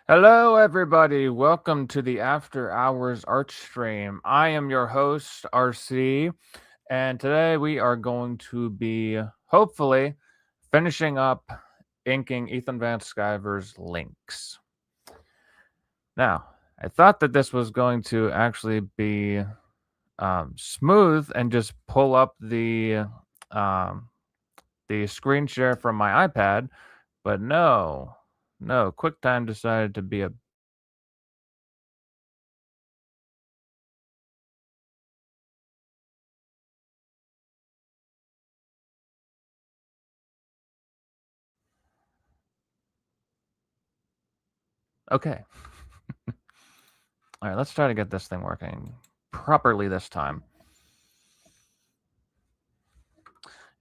Hello, everybody. Welcome to the After Hours Art Stream. I am your host, RC, and today we are going to be hopefully finishing up inking Ethan Van Sciver's Lynx. Now, I thought that this was going to actually be smooth and just pull up um, the screen share from my iPad, but no, QuickTime decided to be a okay. All right, let's try to get this thing working properly this time.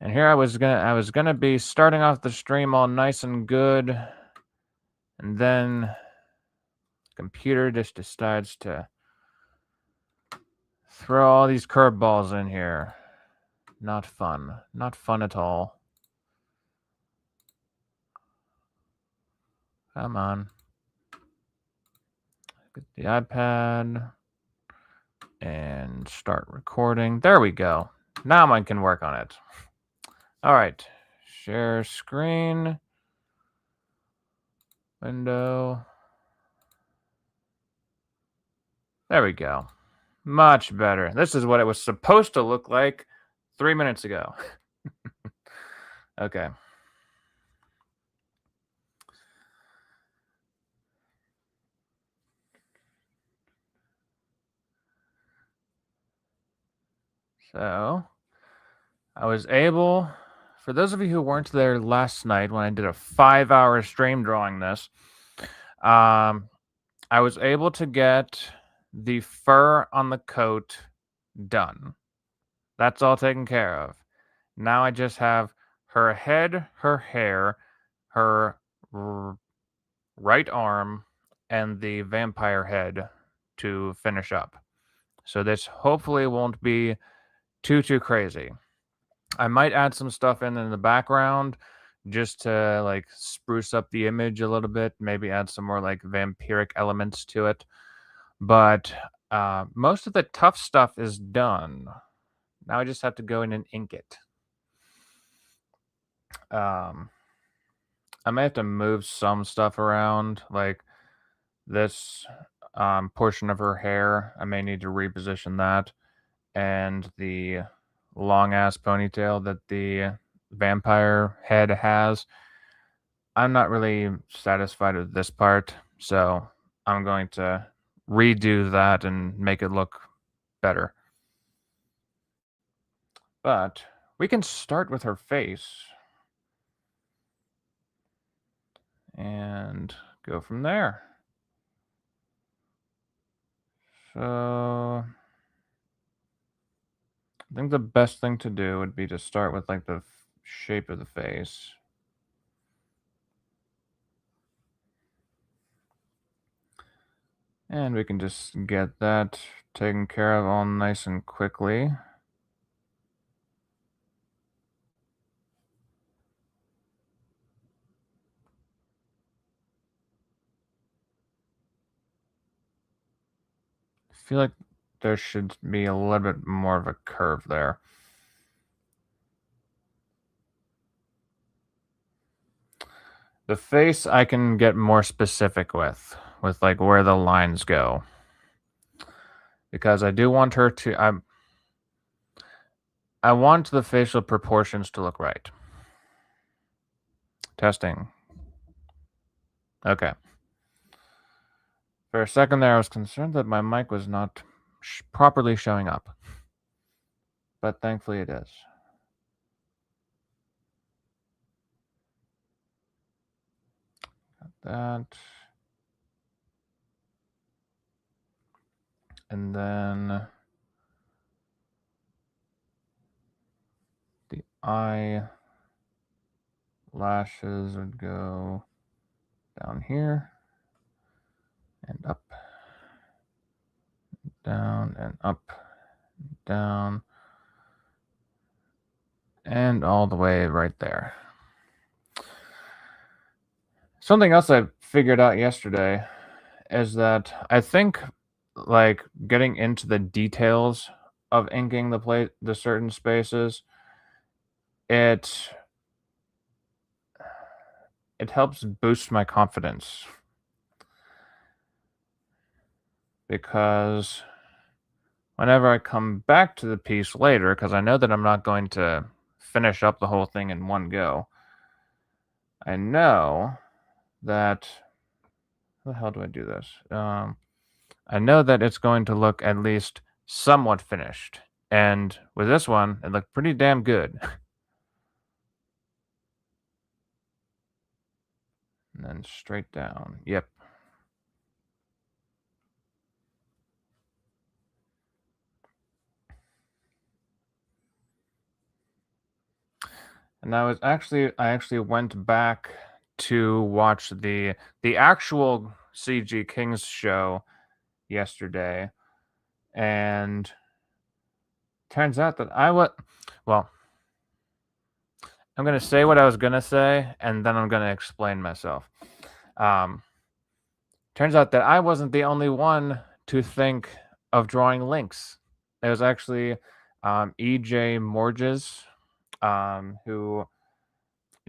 And here I was gonna be starting off the stream all nice and good, and then the computer just decides to throw all these curveballs in here. Not fun. Not fun at all. Come on. Get the iPad and start recording. There we go. Now I can work on it. All right. Share screen. Window. There we go. Much better. This is what it was supposed to look like 3 minutes ago. Okay. So, I was able, for those of you who weren't there last night when I did a 5-hour stream drawing this, I was able to get the fur on the coat done. That's all taken care of. Now I just have her head, her hair, her right arm, and the vampire head to finish up. So this hopefully won't be too crazy. I might add some stuff in the background just to like spruce up the image a little bit, maybe add some more like vampiric elements to it. But most of the tough stuff is done. Now I just have to go in and ink it. I may have to move some stuff around, like this portion of her hair. I may need to reposition that, and the long ass ponytail that the vampire head has. I'm not really satisfied with this part, so I'm going to redo that and make it look better. But we can start with her face and go from there. So I think the best thing to do would be to start with like the shape of the face. And we can just get that taken care of all nice and quickly. I feel like there should be a little bit more of a curve there. The face I can get more specific with like where the lines go. Because I do want her to I want the facial proportions to look right. Testing. Okay. For a second there, I was concerned that my mic was not properly showing up. But thankfully it is. Got that. And then the eyelashes would go down here and up, down and up, down, and all the way right there. Something else I figured out yesterday is that I think like getting into the details of inking the certain spaces, it it helps boost my confidence because whenever I come back to the piece later, because I know that I'm not going to finish up the whole thing in one go, I know that how the hell do I do this? I know that it's going to look at least somewhat finished. And with this one, it looked pretty damn good. And then straight down. Yep. And I actually went back to watch the actual CG Kings show yesterday, and turns out that well, I'm gonna say what I was gonna say, and then I'm gonna explain myself. Um, Turns out that I wasn't the only one to think of drawing Lynx. It was actually EJ Morges who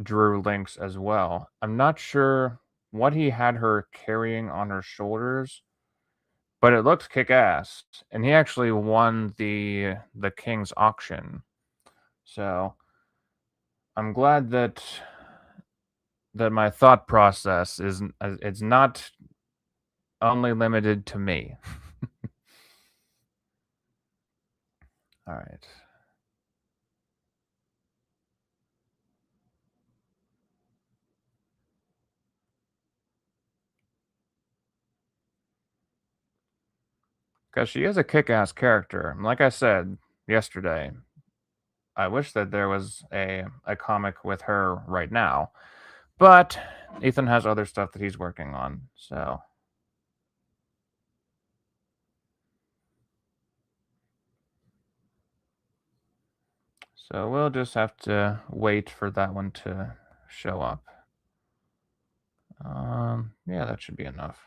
drew Lynx as well. I'm not sure what he had her carrying on her shoulders, but it looked kick ass. And he actually won the King's auction. So I'm glad that my thought process is it's not only limited to me. All right. Because she is a kick-ass character. Like I said yesterday, I wish that there was a comic with her right now, but Ethan has other stuff that he's working on, so we'll just have to wait for that one to show up. Yeah, that should be enough.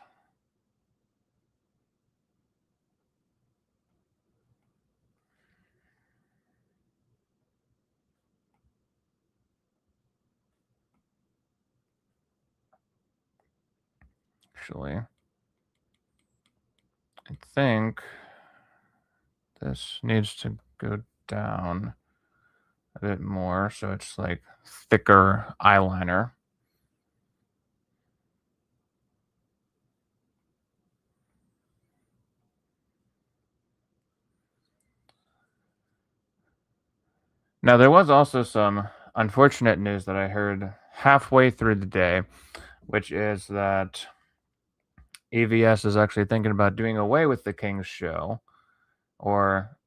Actually, I think this needs to go down a bit more so it's like thicker eyeliner. Now, there was also some unfortunate news that I heard halfway through the day, which is that EVS is actually thinking about doing away with the King's Show or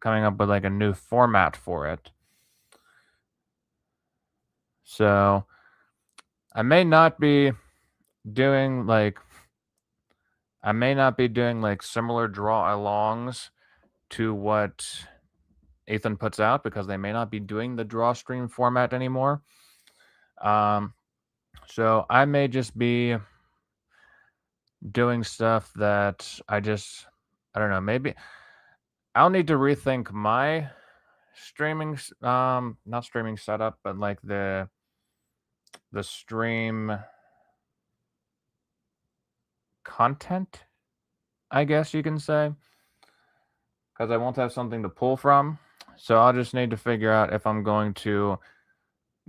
coming up with like a new format for it. So I may not be doing like similar draw alongs to what Ethan puts out because they may not be doing the draw stream format anymore. So I may just be doing stuff that I don't know, maybe I'll need to rethink my streaming not streaming setup, but like the stream content, I guess you can say, because I won't have something to pull from. So I'll just need to figure out if I'm going to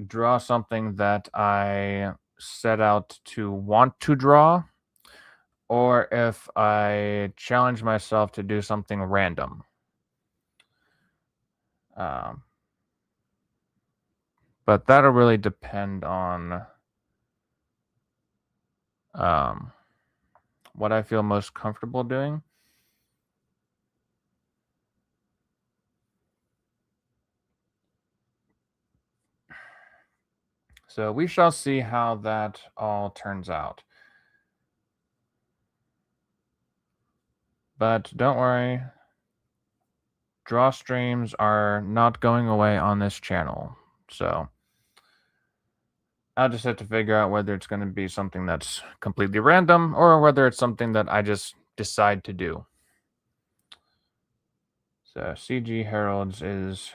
draw something that I set out to want to draw, or if I challenge myself to do something random. But that'll really depend on what I feel most comfortable doing. So we shall see how that all turns out. But don't worry, draw streams are not going away on this channel. So I'll just have to figure out whether it's going to be something that's completely random or whether it's something that I just decide to do. So CG Heralds is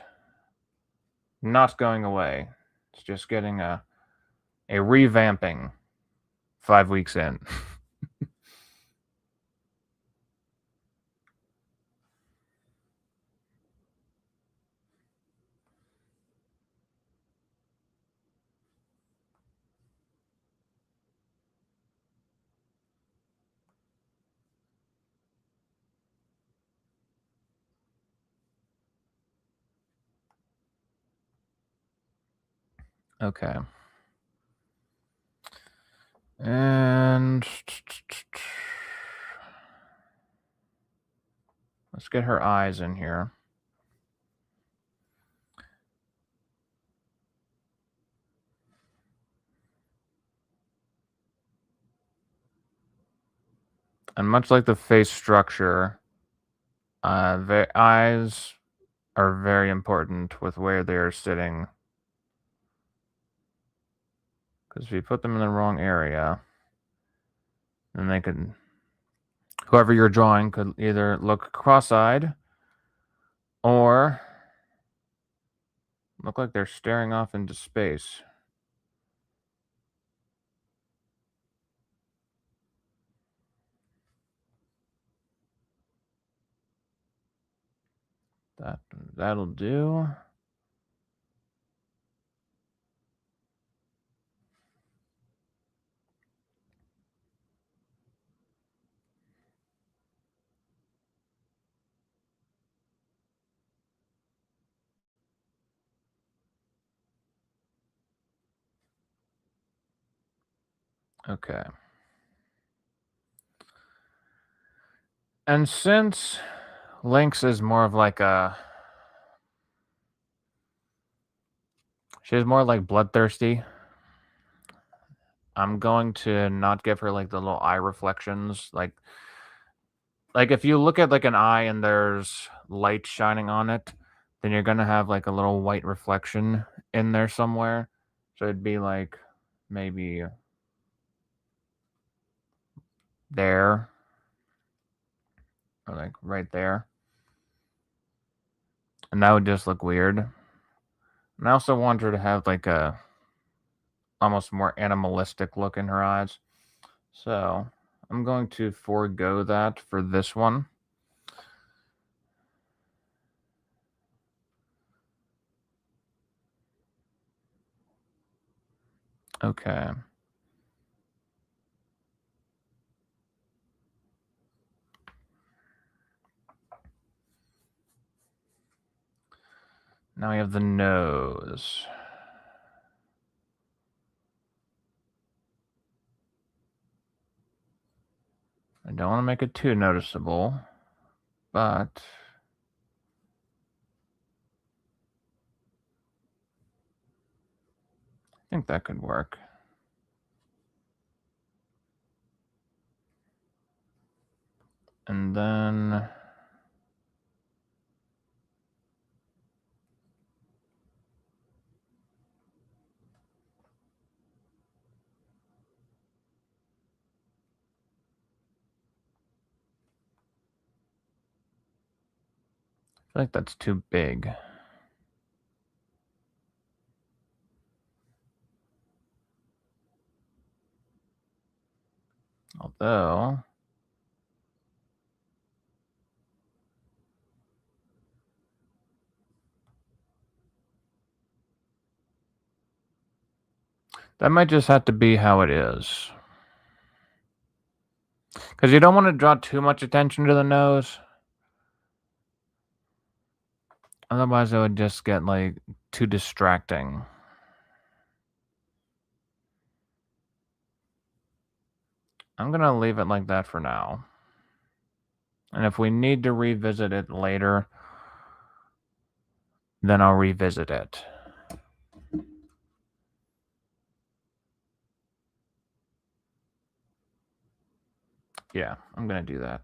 not going away. It's just getting a revamping 5 weeks in. Okay. And let's get her eyes in here. And much like the face structure, the eyes are very important with where they're sitting. Because if you put them in the wrong area, then they could, whoever you're drawing could either look cross-eyed or look like they're staring off into space. That'll do. Okay. And since Lynx is more of like she's more like bloodthirsty, I'm going to not give her like the little eye reflections. Like if you look at like an eye and there's light shining on it, then you're gonna have like a little white reflection in there somewhere. So it'd be like maybe there or like right there. And that would just look weird. And I also want her to have like a almost more animalistic look in her eyes. So I'm going to forego that for this one. Okay. Now we have the nose. I don't want to make it too noticeable, but I think that could work. And then I feel like that's too big. Although that might just have to be how it is. Because you don't want to draw too much attention to the nose. Otherwise, it would just get like too distracting. I'm going to leave it like that for now. And if we need to revisit it later, then I'll revisit it. Yeah, I'm going to do that.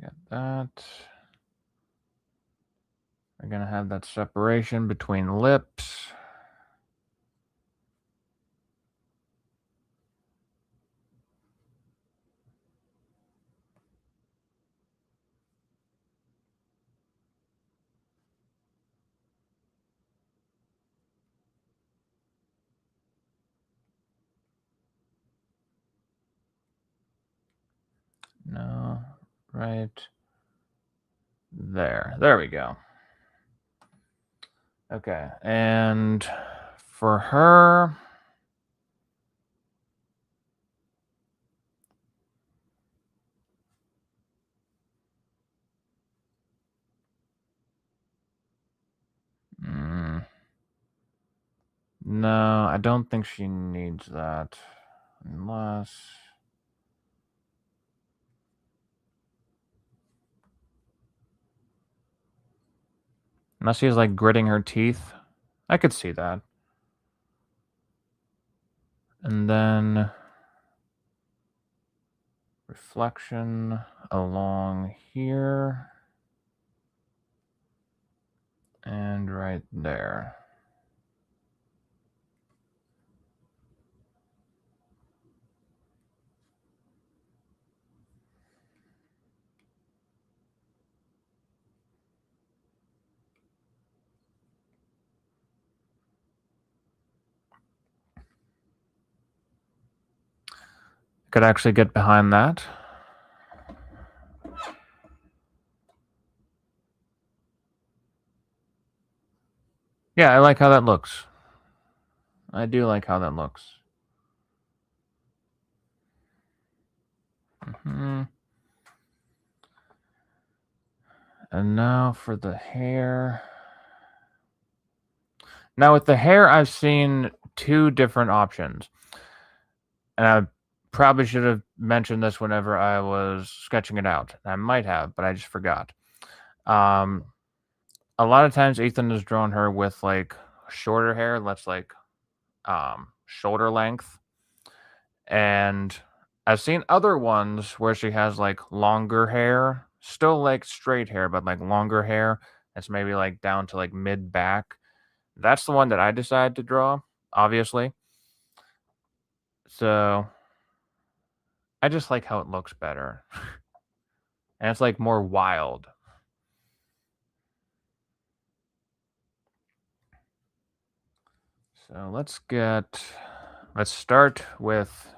Get that. We're going to have that separation between lips. No, right there. There we go. Okay, and for her, no, I don't think she needs that. Unless she's like gritting her teeth. I could see that. And then reflection along here and right there. Could actually get behind that. Yeah, I like how that looks. I do like how that looks. And now for the hair. Now with the hair, I've seen two different options. And I probably should have mentioned this whenever I was sketching it out. I might have, but I just forgot. A lot of times Ethan has drawn her with like shorter hair, that's like shoulder length. And I've seen other ones where she has like longer hair, still like straight hair, but like longer hair. It's maybe like down to like mid back. That's the one that I decided to draw, obviously. So I just like how it looks better. And it's like more wild. So let's start with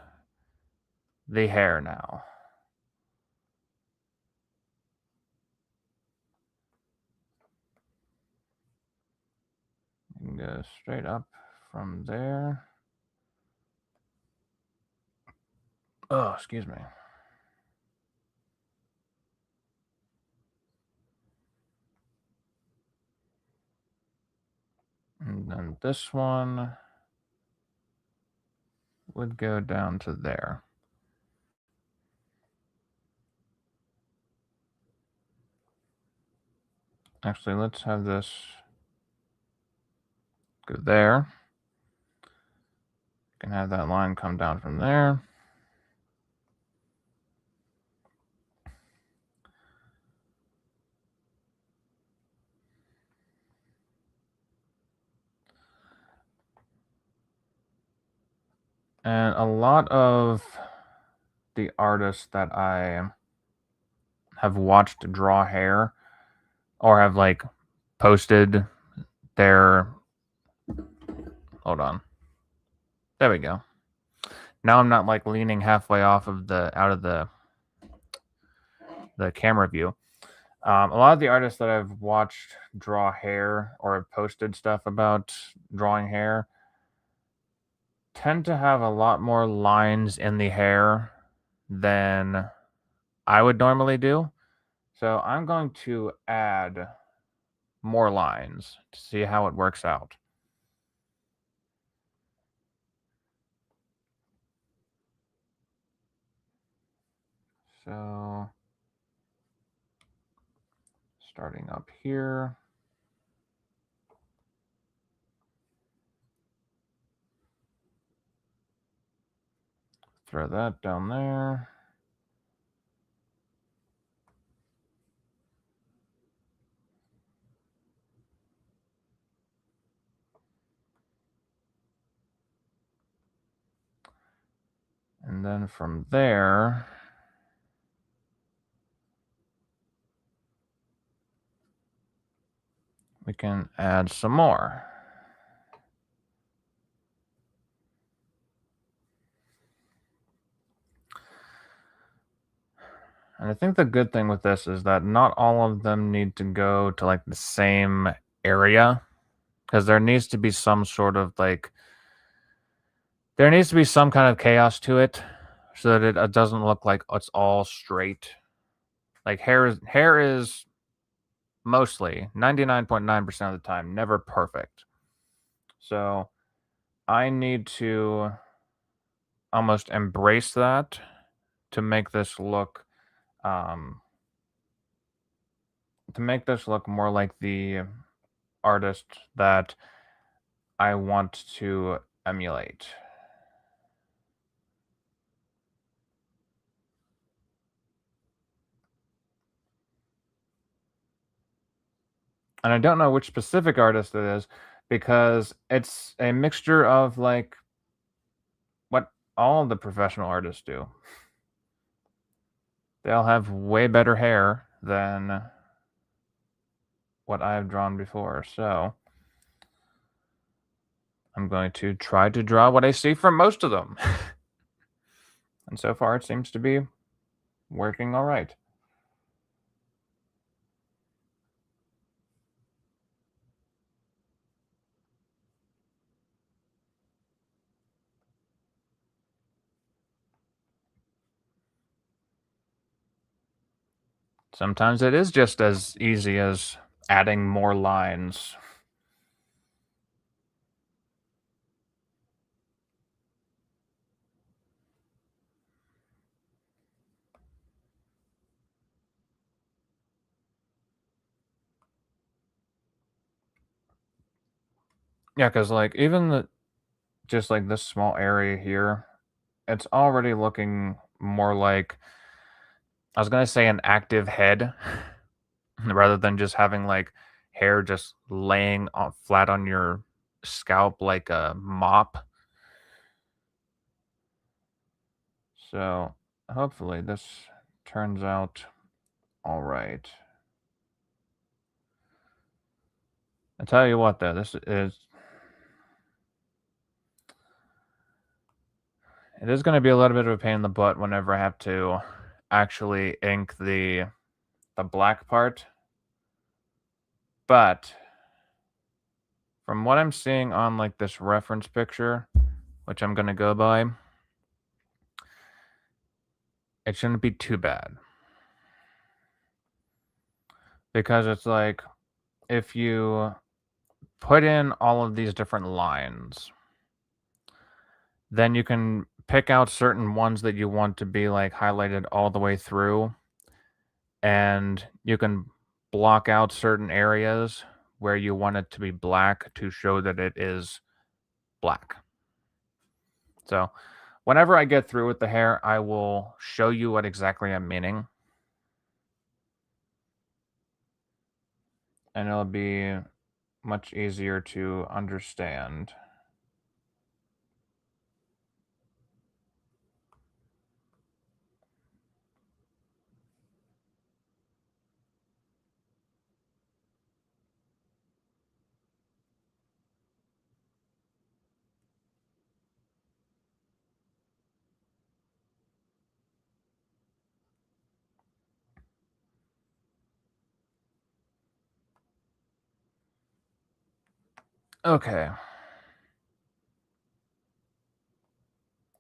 the hair now. You can go straight up from there. Oh, excuse me. And then this one would go down to there. Actually, let's have this go there. You can have that line come down from there. And a lot of the artists that I have watched draw hair or have like posted their hold on. There we go. Now I'm not like leaning halfway off of out of the camera view. A lot of the artists that I've watched draw hair or have posted stuff about drawing hair tend to have a lot more lines in the hair than I would normally do. So I'm going to add more lines to see how it works out. So starting up here. Throw that down there. And then from there, we can add some more. And I think the good thing with this is that not all of them need to go to like the same area, because there needs to be some sort of like, there needs to be some kind of chaos to it so that it doesn't look like it's all straight. Like hair is mostly 99.9% of the time never perfect. So I need to almost embrace that to make this look um more like the artist that I want to emulate. And I don't know which specific artist it is because it's a mixture of like what all the professional artists do. They'll have way better hair than what I've drawn before. So I'm going to try to draw what I see from most of them. And so far it seems to be working all right. Sometimes it is just as easy as adding more lines. Yeah, because like even just like this small area here, it's already looking more like, I was gonna say, an active head rather than just having like hair just laying flat on your scalp like a mop. So hopefully this turns out all right. I tell you what, though, it is going to be a little bit of a pain in the butt whenever I have to actually ink the black part. But from what I'm seeing on like this reference picture, which I'm going to go by, it shouldn't be too bad. Because it's like if you put in all of these different lines, then you can pick out certain ones that you want to be like highlighted all the way through, and you can block out certain areas where you want it to be black to show that it is black. So, whenever I get through with the hair, I will show you what exactly I'm meaning. And it'll be much easier to understand. Okay.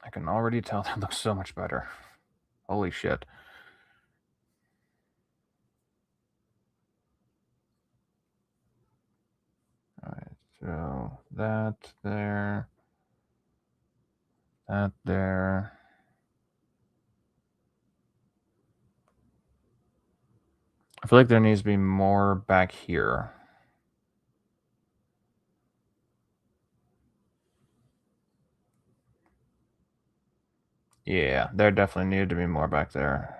I can already tell that looks so much better. Holy shit. Alright, so that there. That there. I feel like there needs to be more back here. Yeah, there definitely needed to be more back there.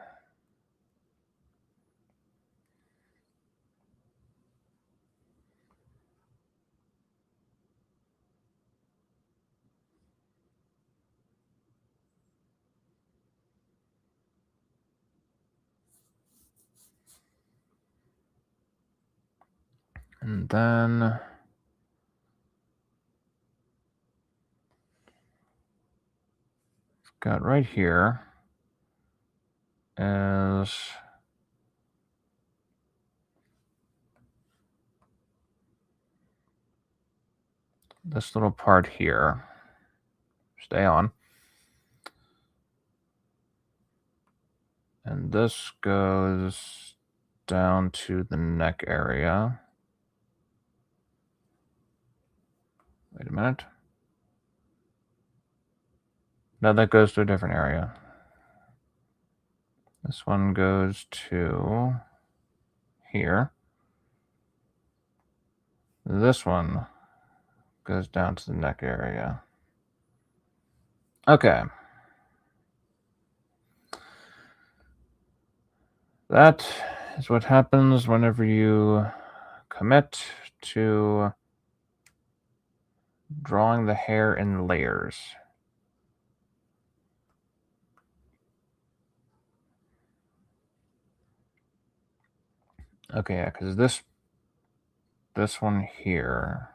And then got right here is this little part here. Stay on. And this goes down to the neck area. Wait a minute. No, that goes to a different area. This one goes to here. This one goes down to the neck area. Okay. That is what happens whenever you commit to drawing the hair in layers. Okay, yeah, because this one here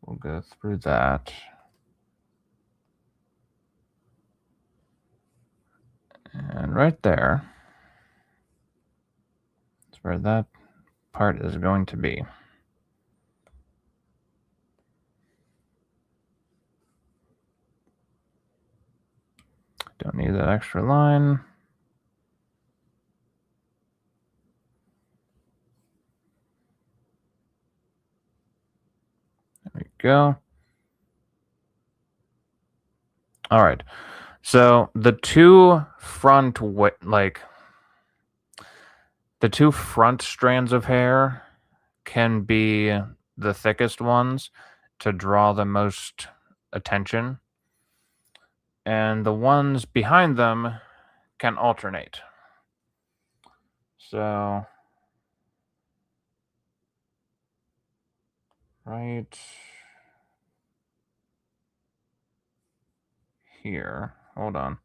will go through that. And right there is where that part is going to be. Don't need that extra line. There we go. All right. So the two front strands of hair can be the thickest ones to draw the most attention, and the ones behind them can alternate. So right here, hold on,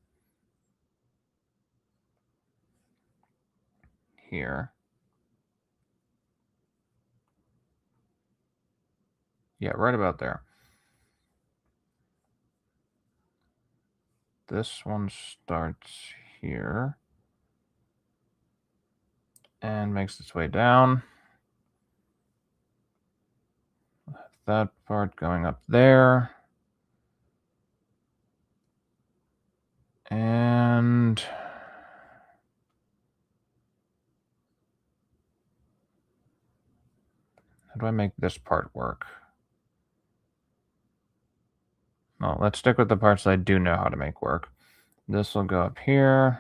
here. Yeah, right about there. This one starts here and makes its way down. That part going up there. And how do I make this part work? Well, let's stick with the parts I do know how to make work. This will go up here.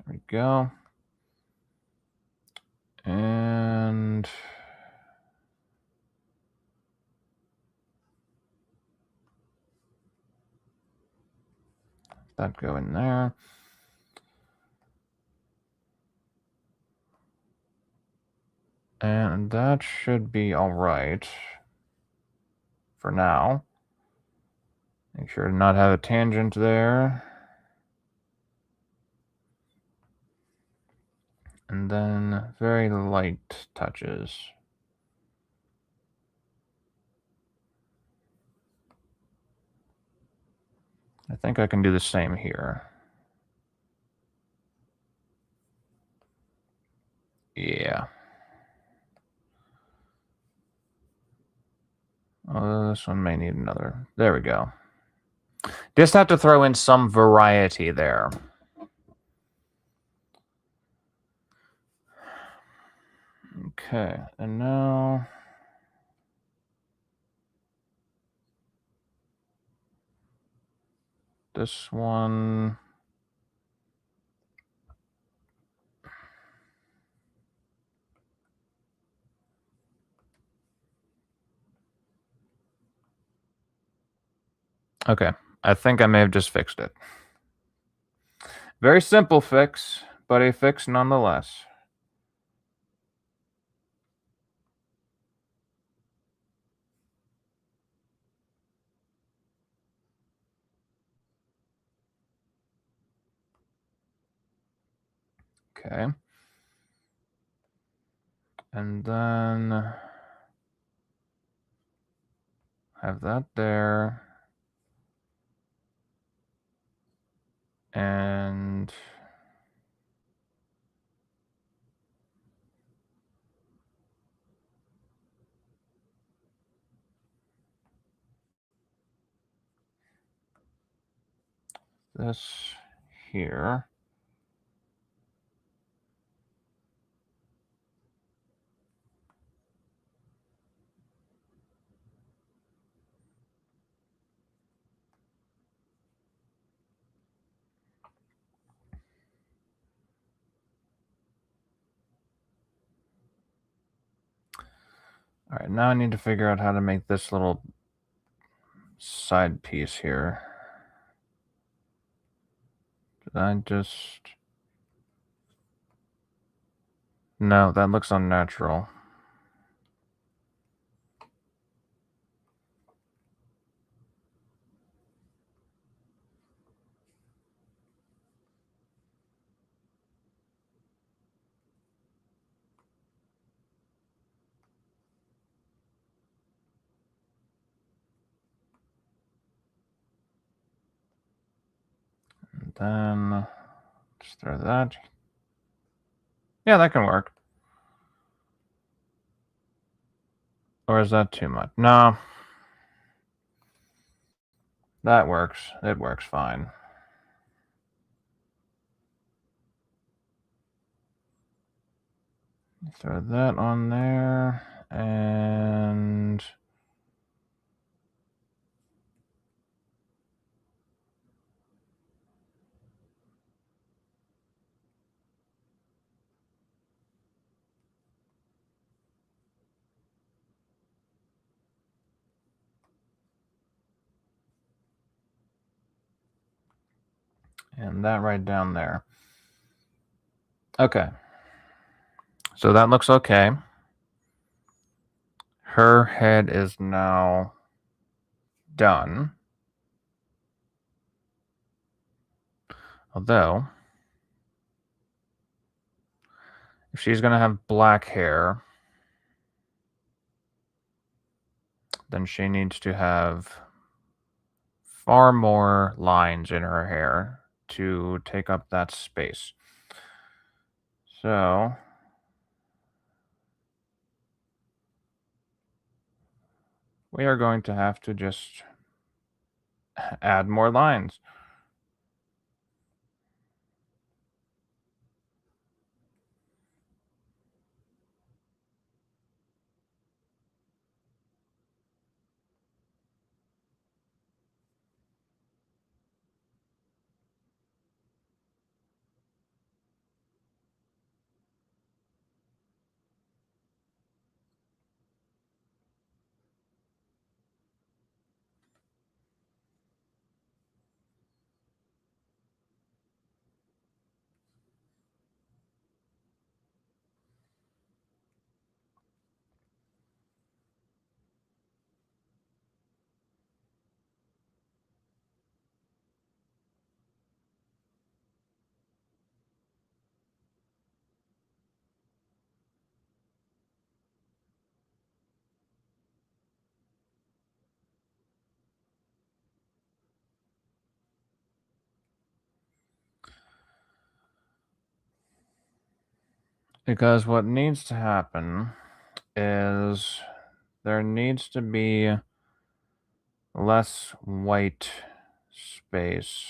There we go. And that go in there. And that should be all right for now. Make sure to not have a tangent there. And then very light touches. I think I can do the same here. Yeah. Oh, this one may need another. There we go. Just have to throw in some variety there. Okay, and now this one. Okay, I think I may have just fixed it. Very simple fix, but a fix nonetheless. Okay. And then have that there. And this here. All right, now I need to figure out how to make this little side piece here. Did I just... No, that looks unnatural. And then just throw that. Yeah, that can work. Or is that too much? No. That works. It works fine. Throw that on there. And... and that right down there. Okay. So that looks okay. Her head is now done. Although, if she's going to have black hair, then she needs to have far more lines in her hair to take up that space. So we are going to have to just add more lines. Because what needs to happen is there needs to be less white space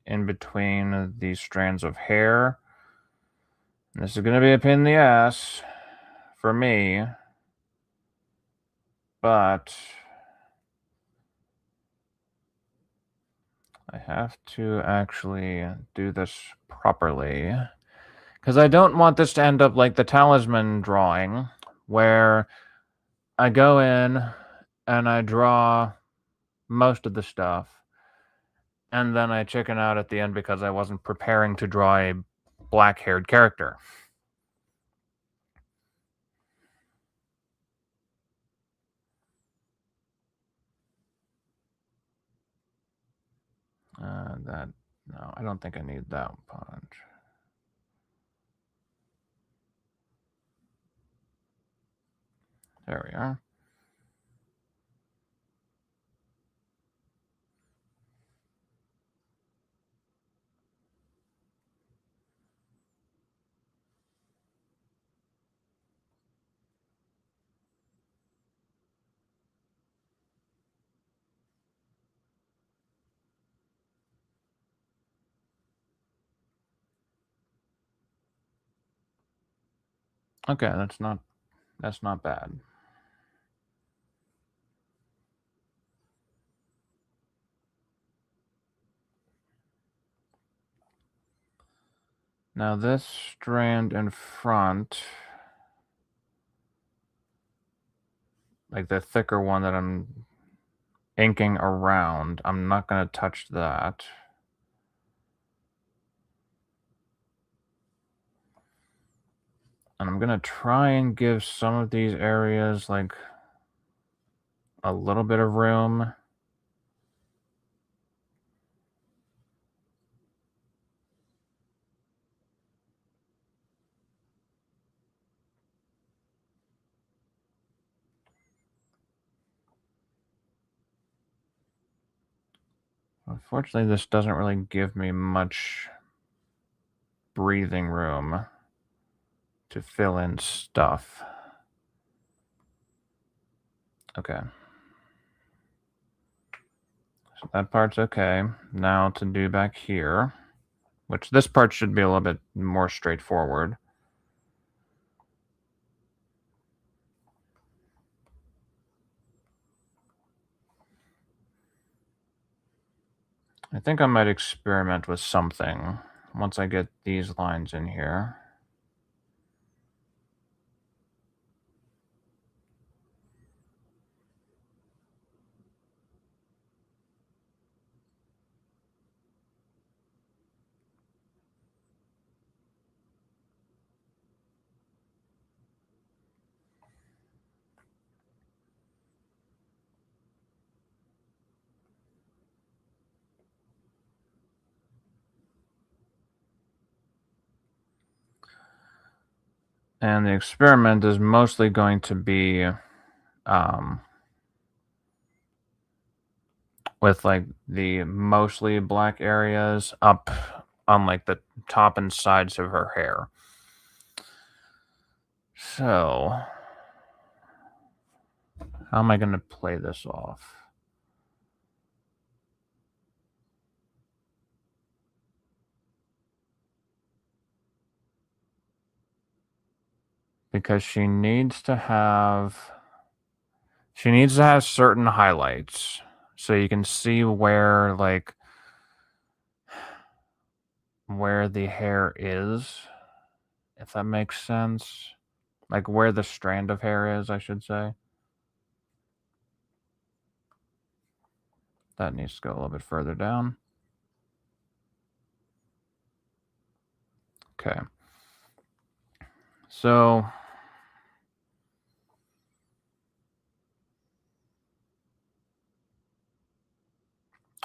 in between these strands of hair. And this is going to be a pain in the ass for me, but I have to actually do this properly. Because I don't want this to end up like the talisman drawing, where I go in and I draw most of the stuff, and then I chicken out at the end because I wasn't preparing to draw a black-haired character. No, I don't think I need that punch. There we are. Okay, that's not bad. Now this strand in front, like the thicker one that I'm inking around, I'm not going to touch that. And I'm going to try and give some of these areas like a little bit of room. Unfortunately, this doesn't really give me much breathing room to fill in stuff. Okay. So that part's okay. Now to do back here, which this part should be a little bit more straightforward. I think I might experiment with something once I get these lines in here. And the experiment is mostly going to be with like the mostly black areas up on like the top and sides of her hair. So, how am I going to play this off? Because she needs to have certain highlights so you can see where the hair is, if that makes sense. Like where the strand of hair is, I should say. That needs to go a little bit further down. Okay. So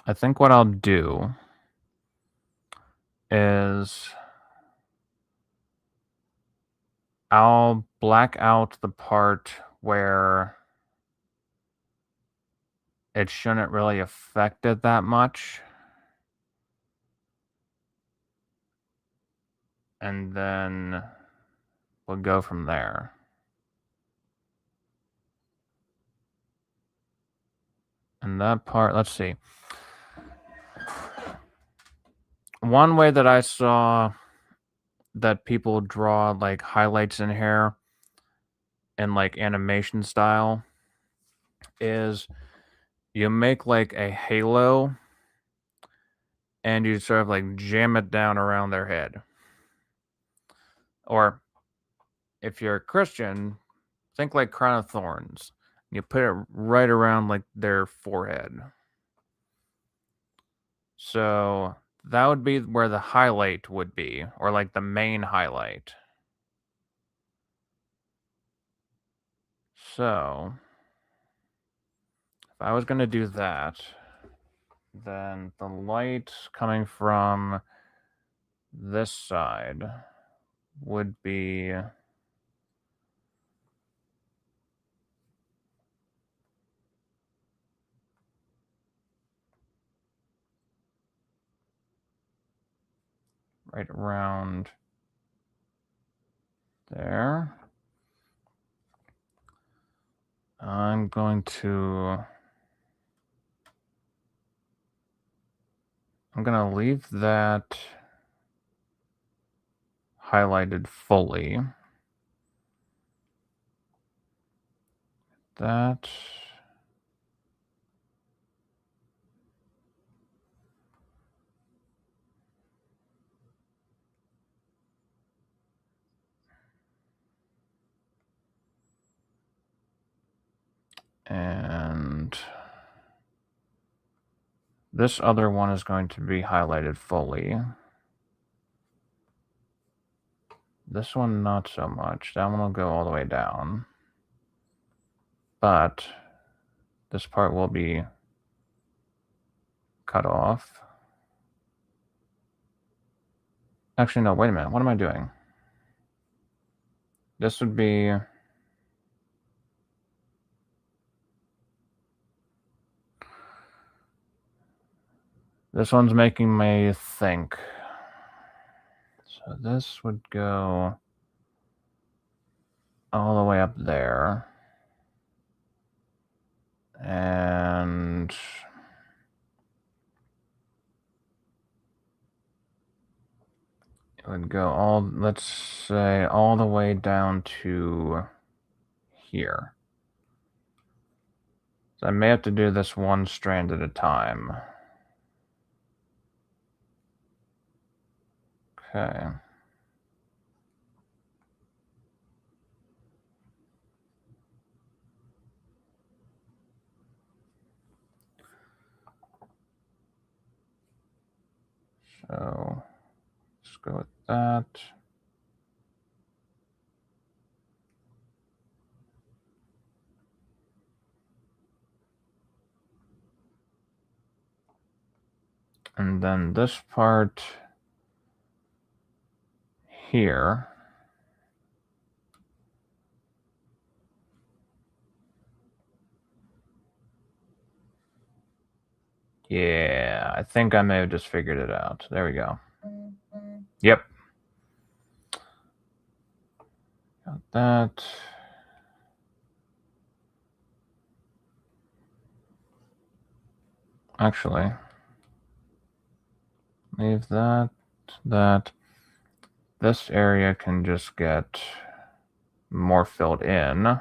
I think what I'll do is I'll black out the part where it shouldn't really affect it that much. And then we'll go from there. And that part, let's see. One way that I saw that people draw like highlights in hair in like animation style is you make like a halo and you sort of like jam it down around their head. Or if you're a Christian, think like crown of thorns. You put it right around like their forehead. So that would be where the highlight would be, or like the main highlight. So if I was going to do that, then the light coming from this side would be right around there. I'm going to leave that highlighted fully. That. And this other one is going to be highlighted fully. This one, not so much. That one will go all the way down. But this part will be cut off. Actually, no, wait a minute. What am I doing? This would be... This one's making me think. So this would go all the way up there. And it would go all, let's say, all the way down to here. So I may have to do this one strand at a time. Okay. So let's go with that. And then this part here. Yeah, I think I may have just figured it out. There we go. Yep. Got that. Actually, leave that. This area can just get more filled in.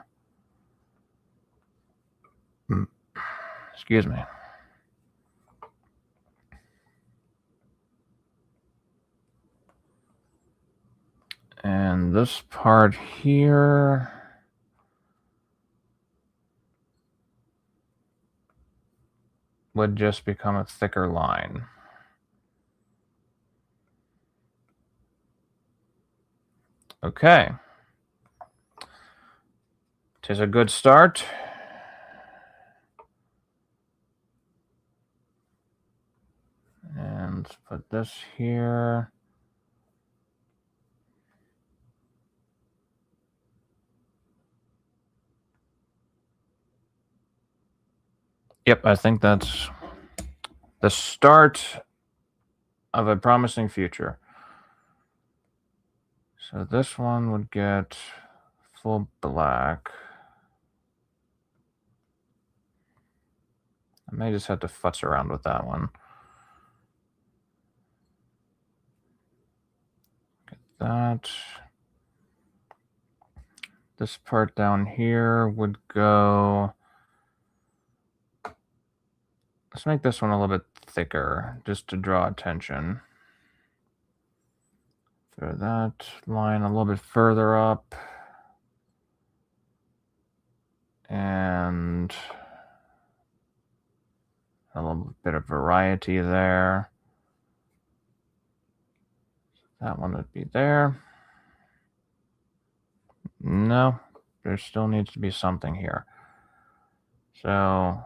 Excuse me. And this part here would just become a thicker line. Okay. Tis a good start. And let's put this here. Yep, I think that's the start of a promising future. So this one would get full black. I may just have to futz around with that one. Get that. This part down here would go... Let's make this one a little bit thicker, just to draw attention. Throw that line a little bit further up. And a little bit of variety there. That one would be there. No, there still needs to be something here. So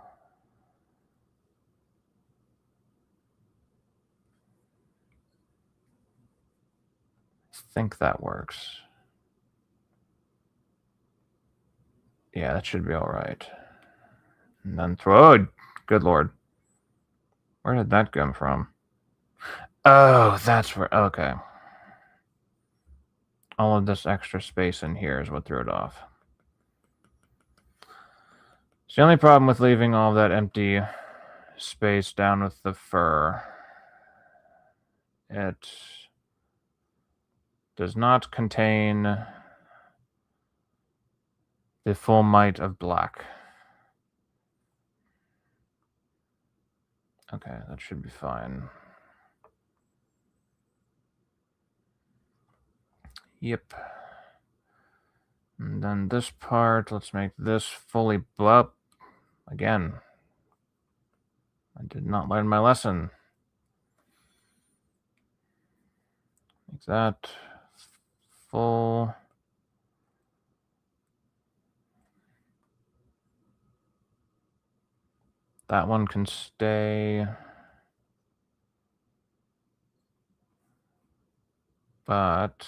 I think that works. Yeah, that should be all right. And then throw... Oh, good Lord. Where did that come from? Oh, that's where... Okay. all of this extra space in here is what threw it off. It's the only problem with leaving all that empty space down with the fur. It does not contain the full might of black. Okay, that should be fine. Yep. And then this part, let's make this fully up. Again, I did not learn my lesson. Make that full. That one can stay. But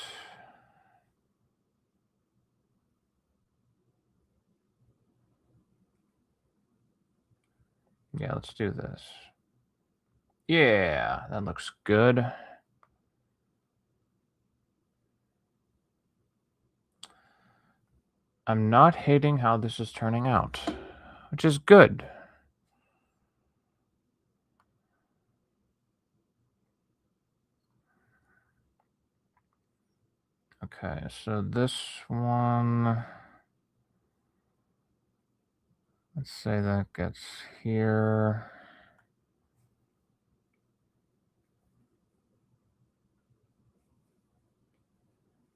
yeah, let's do this. Yeah, that looks good. I'm not hating how this is turning out, which is good. Okay, so this one, let's say that gets here.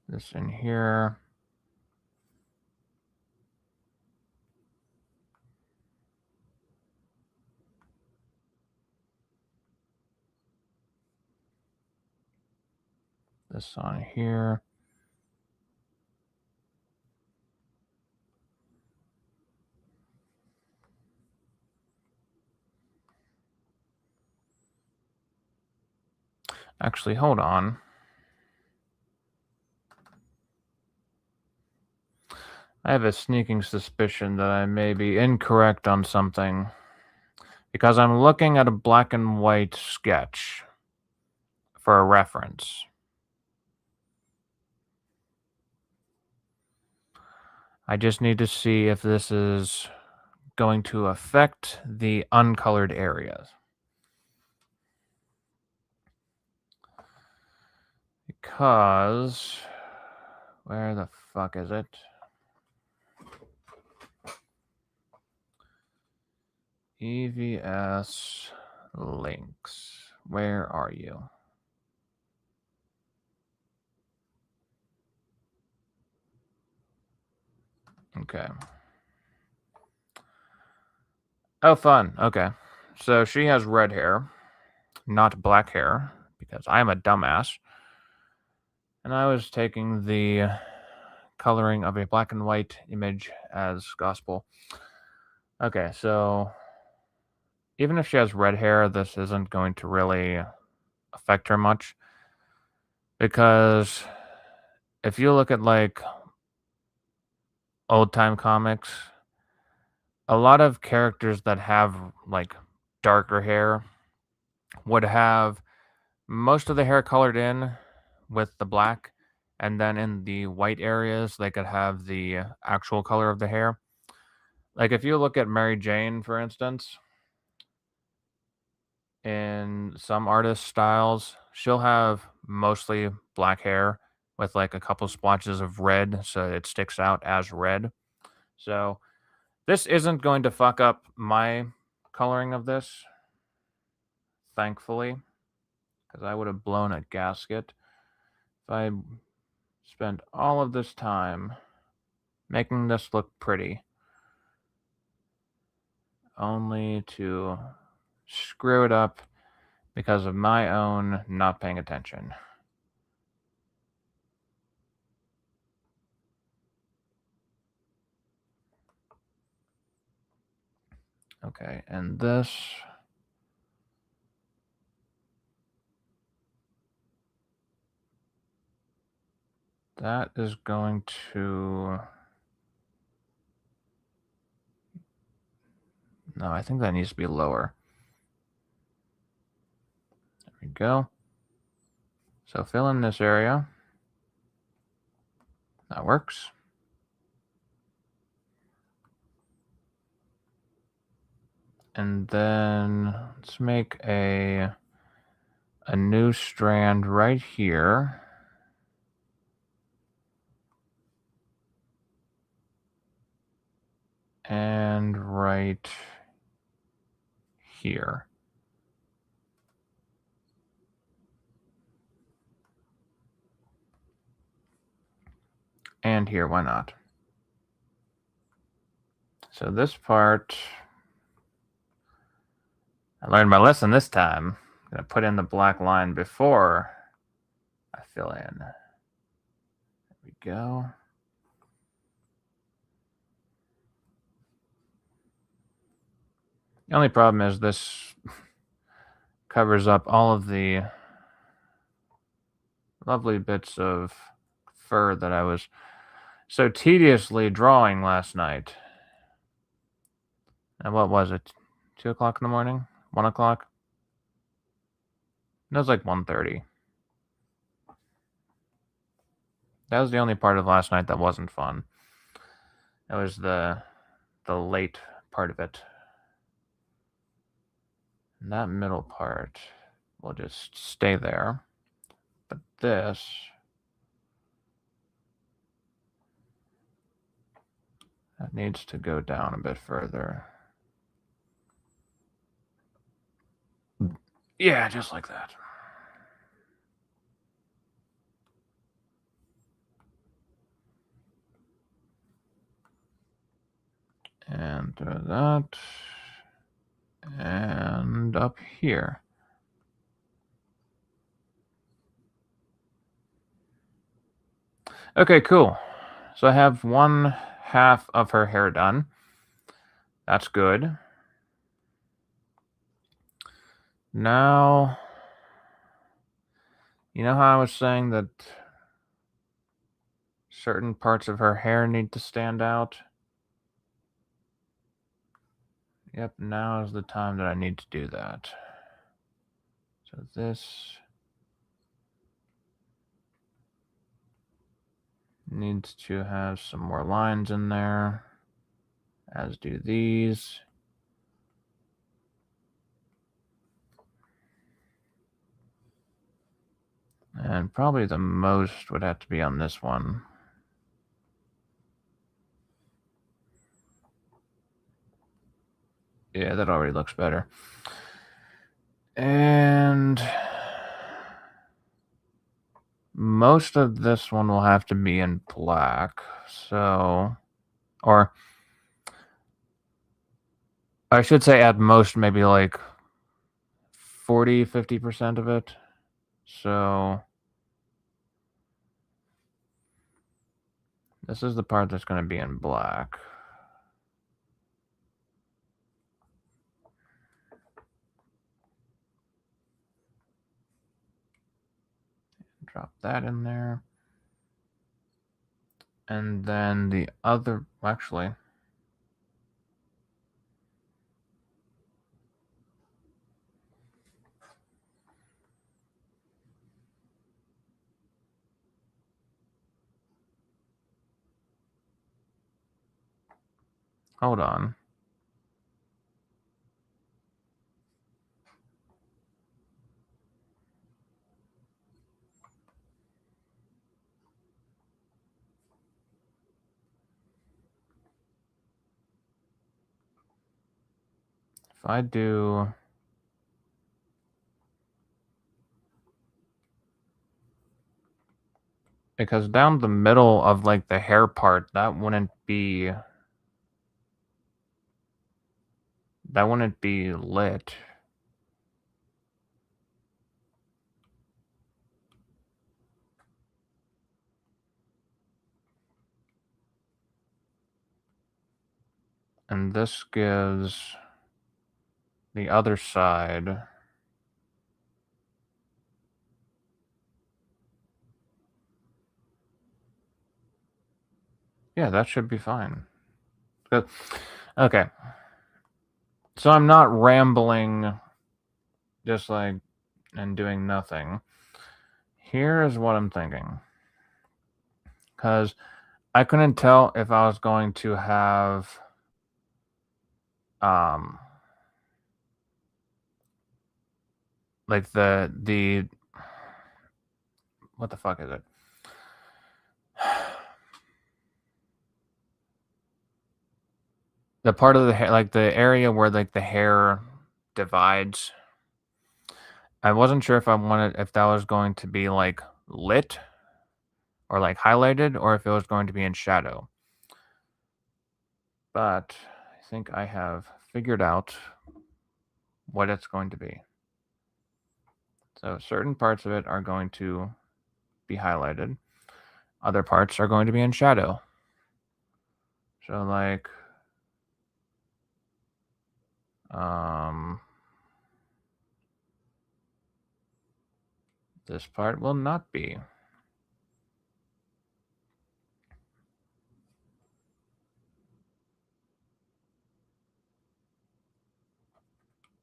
This in here. This on here. Actually, hold on. I have a sneaking suspicion that I may be incorrect on something because I'm looking at a black and white sketch for a reference. I just need to see if this is going to affect the uncolored areas. Because, where the fuck is it? EVS Lynx. Where are you? Okay. Oh, fun. Okay. So she has red hair, not black hair, because I am a dumbass. And I was taking the coloring of a black and white image as gospel. Okay, so even if she has red hair, this isn't going to really affect her much. Because if you look at like old time comics, a lot of characters that have like darker hair would have most of the hair colored in with the black, and then in the white areas they could have the actual color of the hair. Like if you look at Mary Jane, for instance, in some artist styles, she'll have mostly black hair with like a couple splotches of red so it sticks out as red. So this isn't going to fuck up my coloring of this, thankfully, because I would have blown a gasket if I spent all of this time making this look pretty, only to screw it up because of my own not paying attention. Okay, and this, that is going to, no, I think that needs to be lower. There we go. So fill in this area. That works. And then let's make a new strand right here. And right here. And here, why not? So this part, I learned my lesson this time. I'm going to put in the black line before I fill in. There we go. The only problem is this covers up all of the lovely bits of fur that I was so tediously drawing last night. And what was it? 2 o'clock in the morning? 1 o'clock? It was like 1:30. That was the only part of last night that wasn't fun. It was the late part of it. And that middle part will just stay there. But this, that needs to go down a bit further. Yeah, just like that. And do that. And up here. Okay, cool. So I have 1/2 of her hair done. That's good. Now, you know how I was saying that certain parts of her hair need to stand out? Yep, now is the time that I need to do that. So this needs to have some more lines in there, as do these. And probably the most would have to be on this one. Yeah, that already looks better. And most of this one will have to be in black. So, or I should say at most maybe like 40-50% of it. So this is the part that's going to be in black. Drop that in there. And then the other, actually, hold on. If I do, because down the middle of like the hair part, that wouldn't be lit. And this gives the other side yeah, that should be fine. Good. Okay. So I'm not rambling just like and doing nothing. Here is what I'm thinking. Because I couldn't tell if I was going to have like the what the fuck is it? The part of the hair, like the area where like the hair divides. I wasn't sure if that was going to be like lit or like highlighted or if it was going to be in shadow. But I think I have figured out what it's going to be. So certain parts of it are going to be highlighted. Other parts are going to be in shadow. So like this part will not be.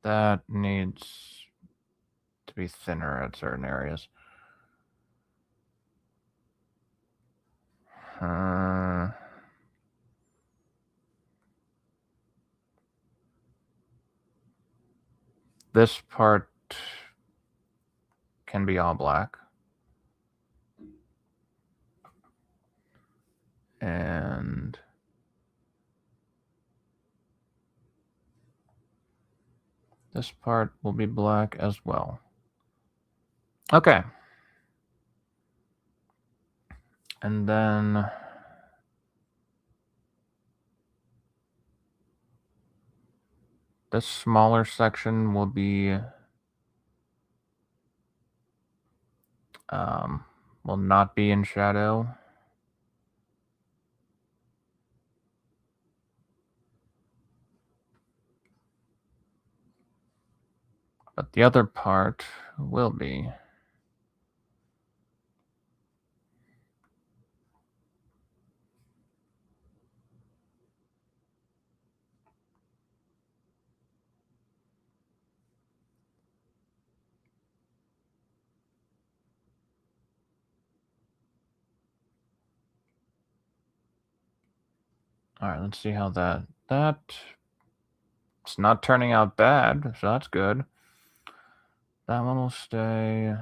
That needs to be thinner at certain areas. This part can be all black. And this part will be black as well. Okay. And then this smaller section will be will not be in shadow. But the other part will be. All right, let's see how it's not turning out bad, so that's good. That one will stay.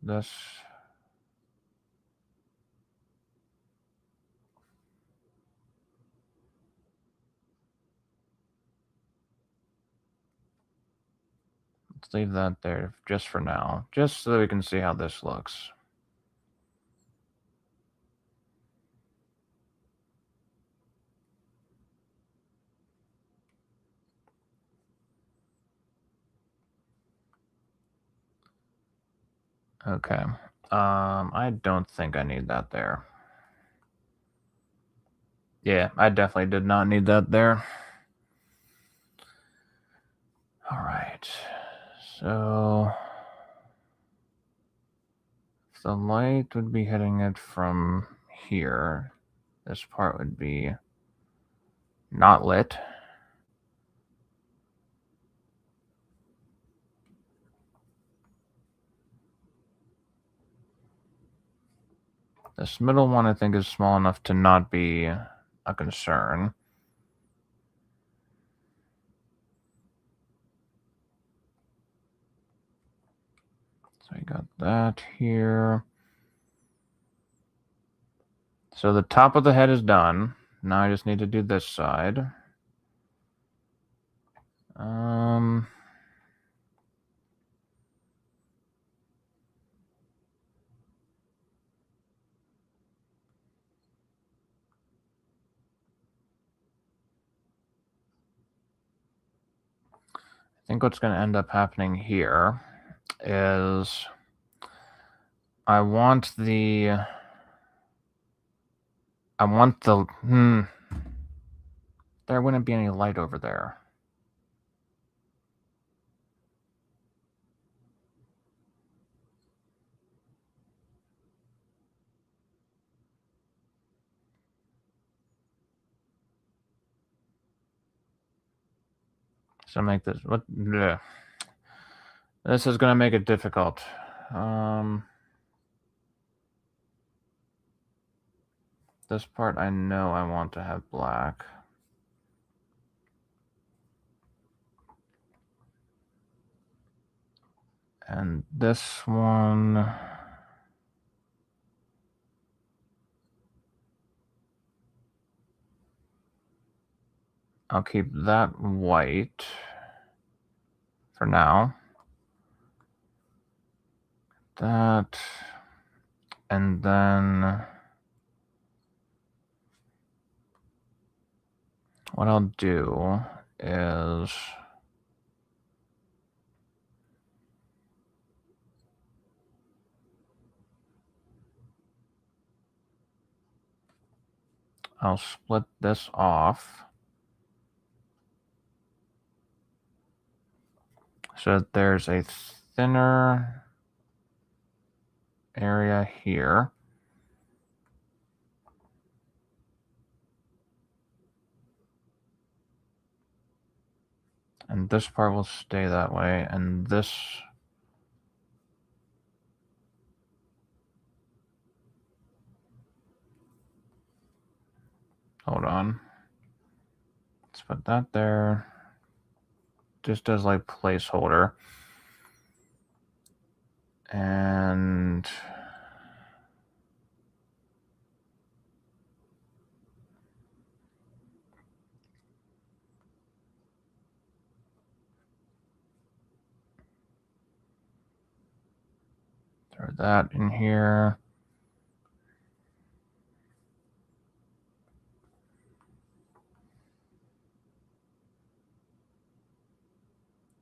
This. Let's leave that there just for now, just so that we can see how this looks. Okay. I don't think I need that there. Yeah, I definitely did not need that there. All right. So if the light would be hitting it from here, this part would be not lit. This middle one I think is small enough to not be a concern. So you got that here. So the top of the head is done. Now I just need to do this side. I think what's going to end up happening here is I want the there wouldn't be any light over there. So make this this is going to make it difficult. This part I know I want to have black. And this one, I'll keep that white for now. That, and then what I'll do is I'll split this off so that there's a thinner area here. And this part will stay that way, and this hold on. Let's put that there. Just as like placeholder. And throw that in here.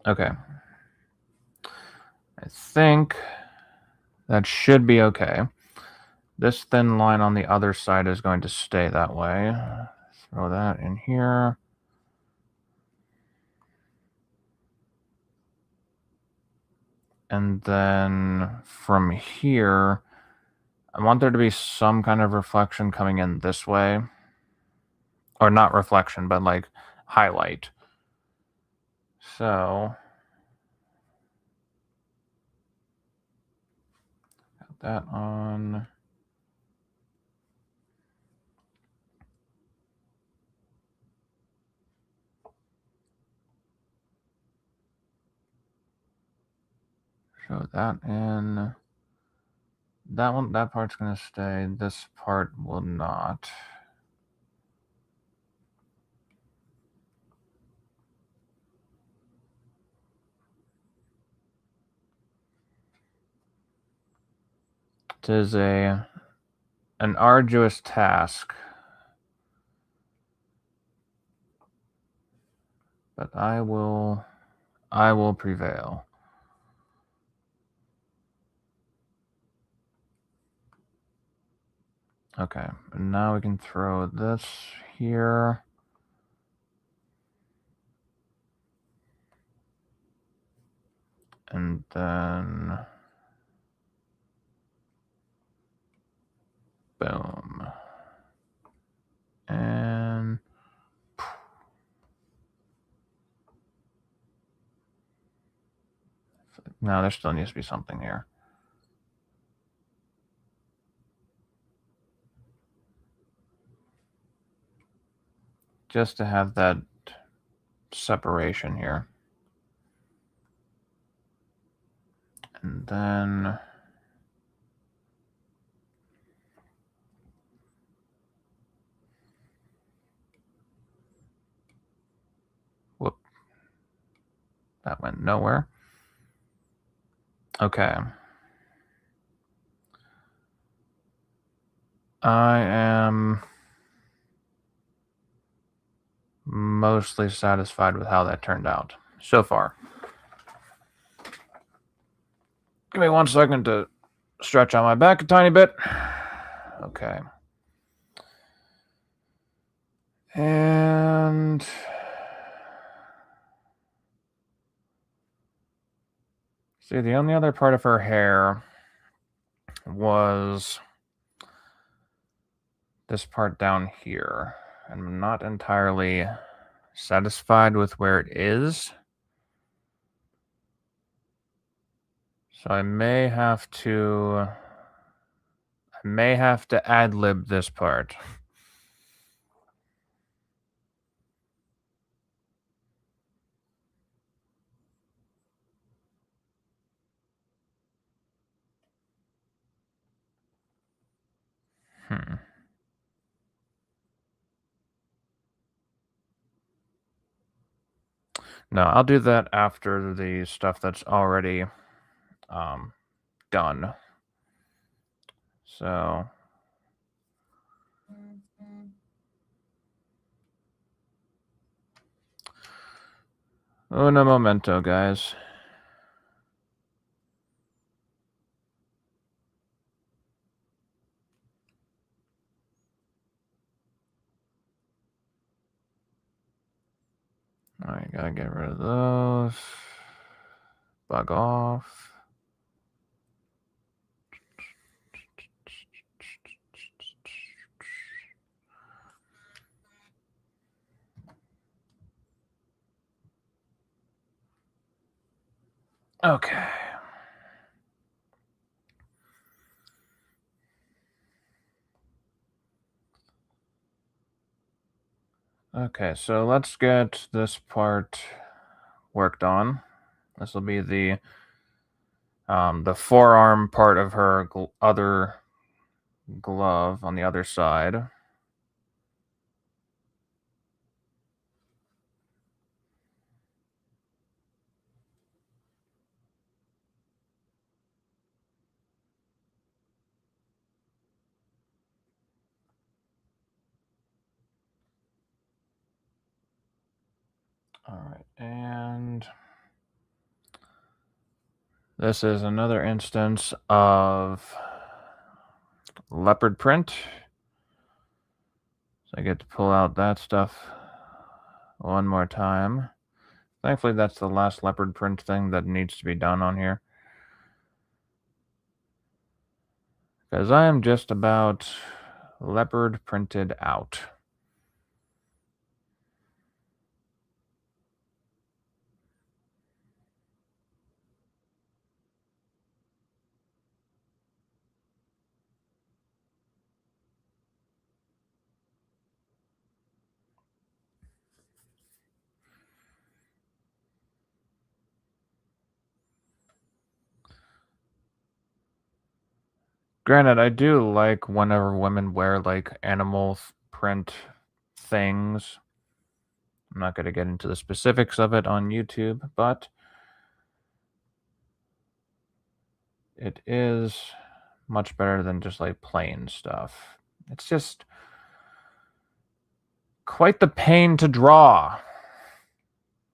Okay. I think that should be okay. This thin line on the other side is going to stay that way. Throw that in here. And then from here, I want there to be some kind of reflection coming in this way. Or not reflection, but like highlight. So got that on. Show that in. That part's going to stay. This part will not. It is an arduous task, but I will prevail. Okay, and now we can throw this here. And then boom. And now there still needs to be something here. Just to have that separation here. And then whoop. That went nowhere. Okay. I am mostly satisfied with how that turned out so far. Give me 1 second to stretch on my back a tiny bit. Okay. And see, the only other part of her hair was this part down here. I'm not entirely satisfied with where it is. So I may have to may have to ad-lib this part. No, I'll do that after the stuff that's already done. So uno momento, guys. Alright, gotta get rid of those. Bug off. Okay. Okay, so let's get this part worked on. This will be the forearm part of her other glove on the other side. All right, and this is another instance of leopard print. So I get to pull out that stuff one more time. Thankfully, that's the last leopard print thing that needs to be done on here. Because I am just about leopard printed out. Granted, I do like whenever women wear like animal print things. I'm not going to get into the specifics of it on YouTube, but it is much better than just like plain stuff. It's just quite the pain to draw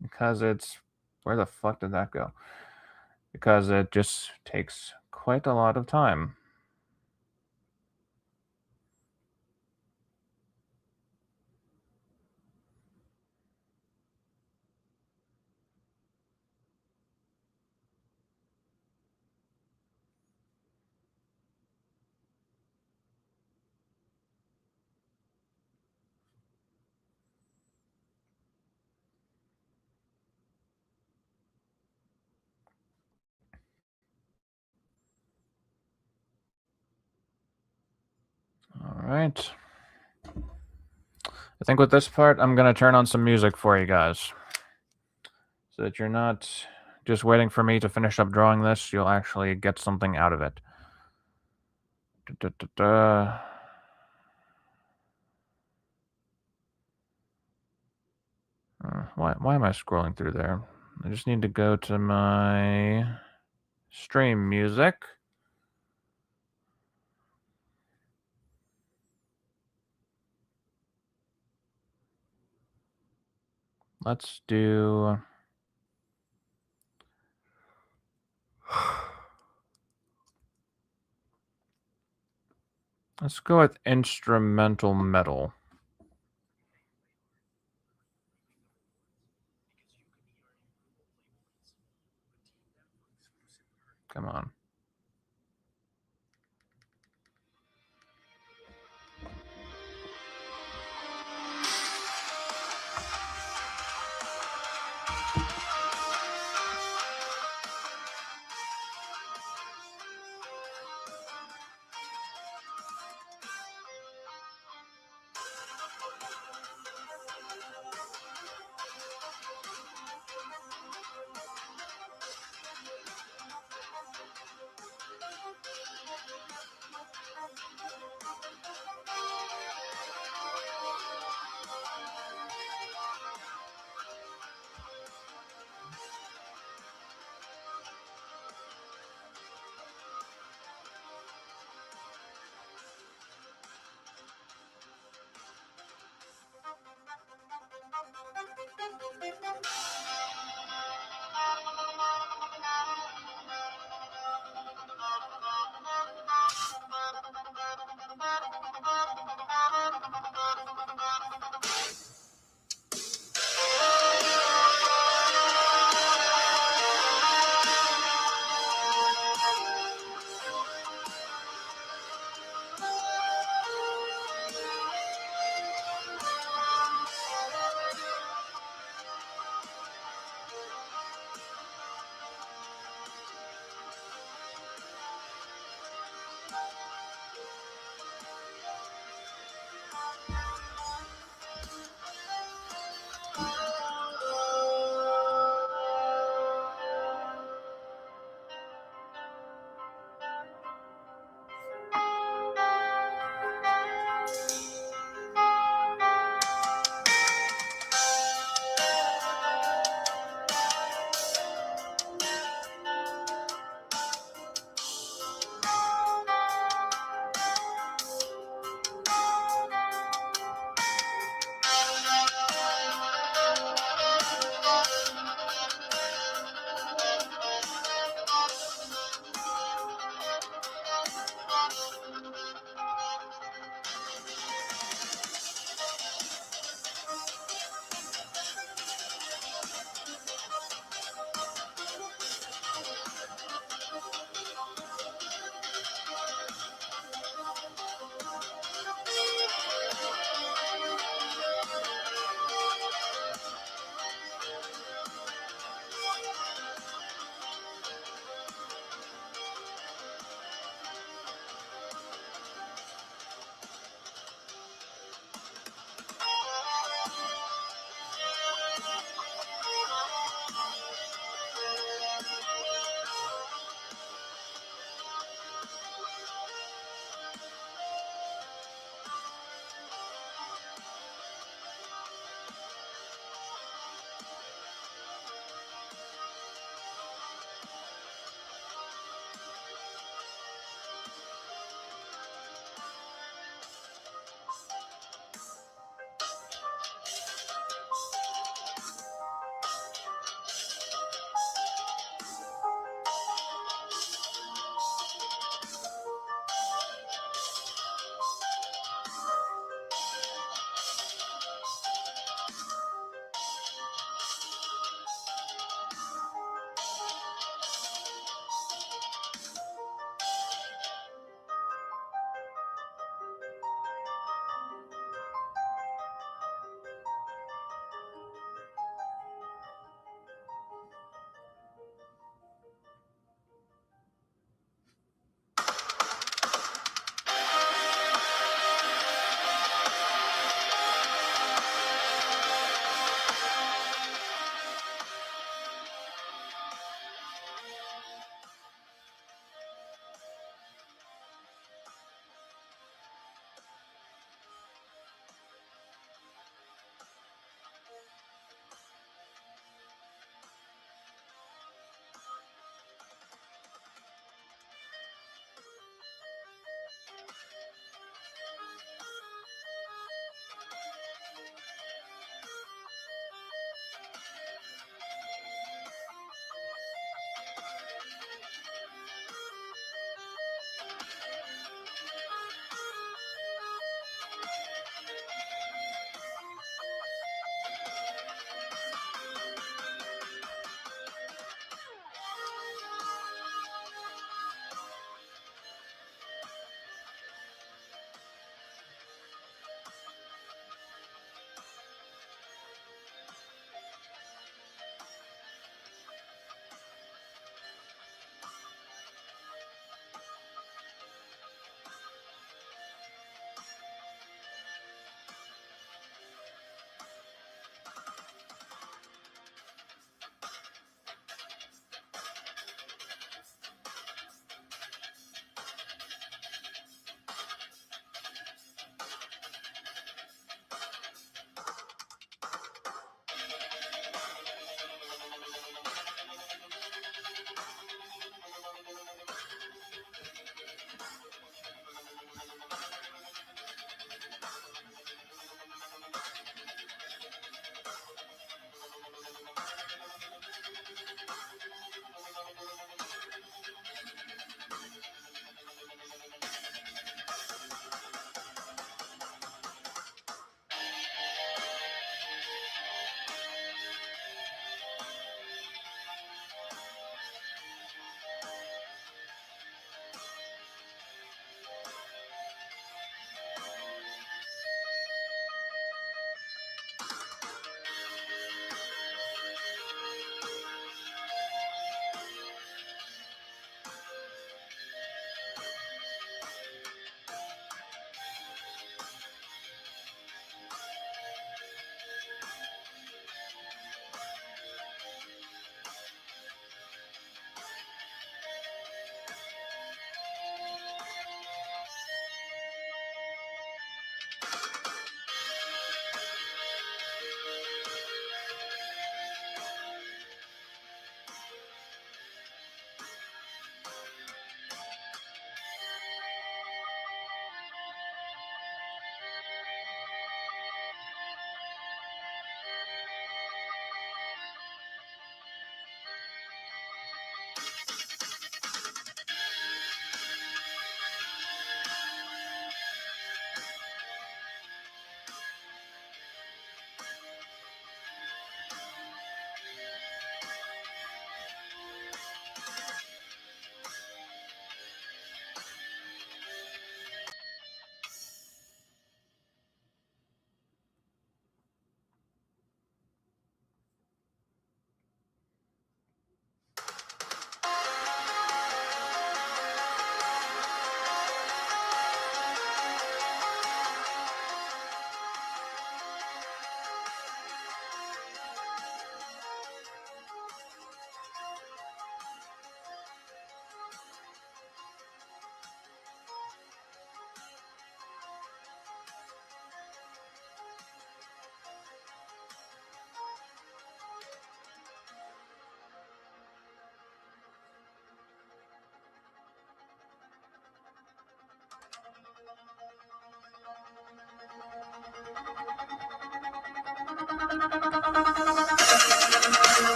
because it's where the fuck did that go? Because it just takes quite a lot of time. All right. I think with this part, I'm going to turn on some music for you guys. So that you're not just waiting for me to finish up drawing this, you'll actually get something out of it. Why am I scrolling through there? I just need to go to my stream music. Let's do... Let's go with instrumental metal. Come on.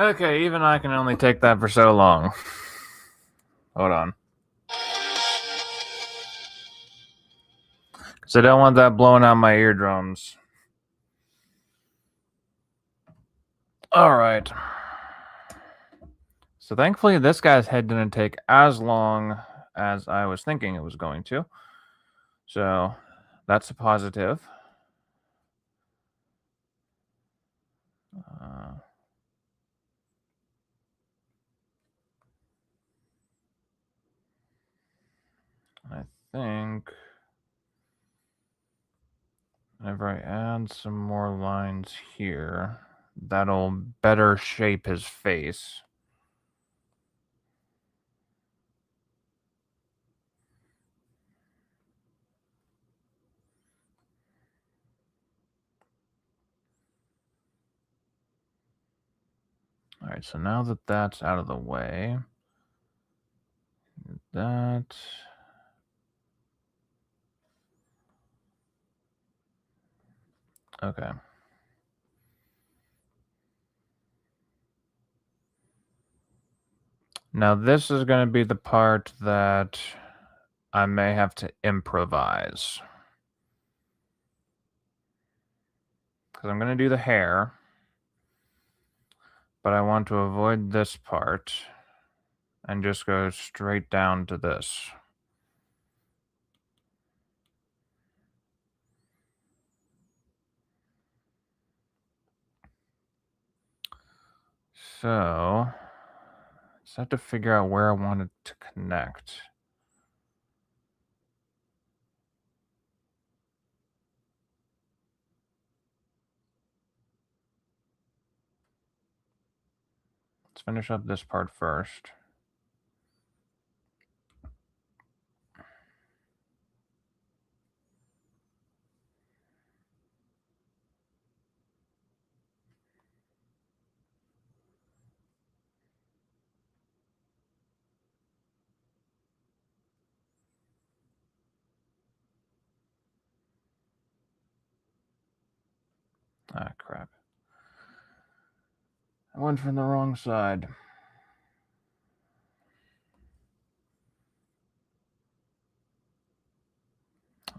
Okay, even I can only take that for so long. Hold on. Because I don't want that blowing out my eardrums. Alright. So thankfully this guy's head didn't take as long as I was thinking it was going to. So that's a positive. I think whenever I add some more lines here, that'll better shape his face. Alright, so now that that's out of the way, that... Okay. Now this is going to be the part that I may have to improvise. Because I'm going to do the hair, but I want to avoid this part and just go straight down to this. So, I just have to figure out where I want it to connect. Let's finish up this part first. Ah, crap. I went from the wrong side.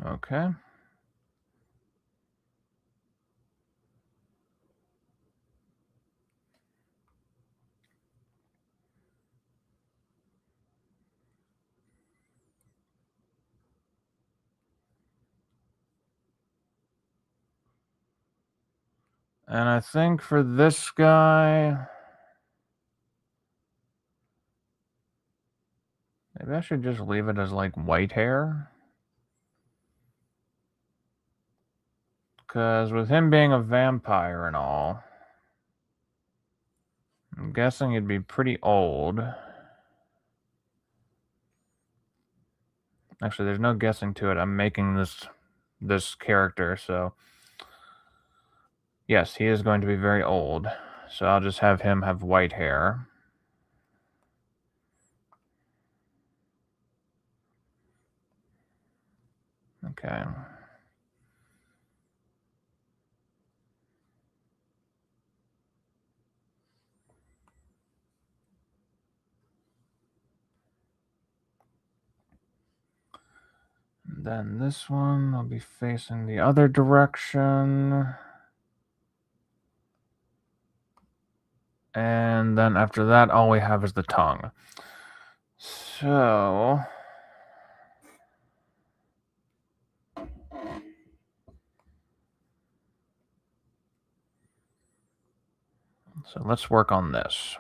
Okay. And I think for this guy, maybe I should just leave it as like white hair. Because with him being a vampire and all, I'm guessing he'd be pretty old. Actually, there's no guessing to it. I'm making this character, so yes, he is going to be very old. So I'll just have him have white hair. Okay. And then this one will be facing the other direction. And then after that, all we have is the tongue. So let's work on this.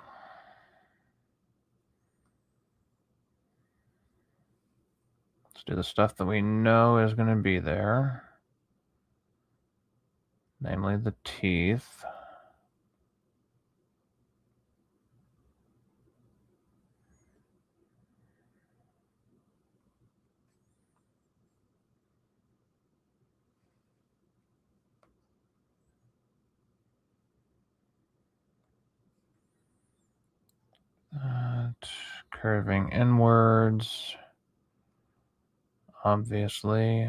Let's do the stuff that we know is going to be there. Namely the teeth. Curving inwards, obviously.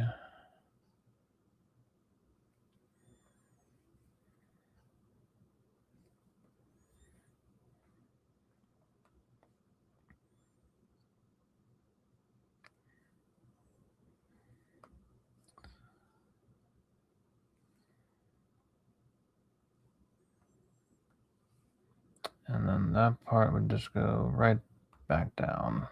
And then that part would just go right back down.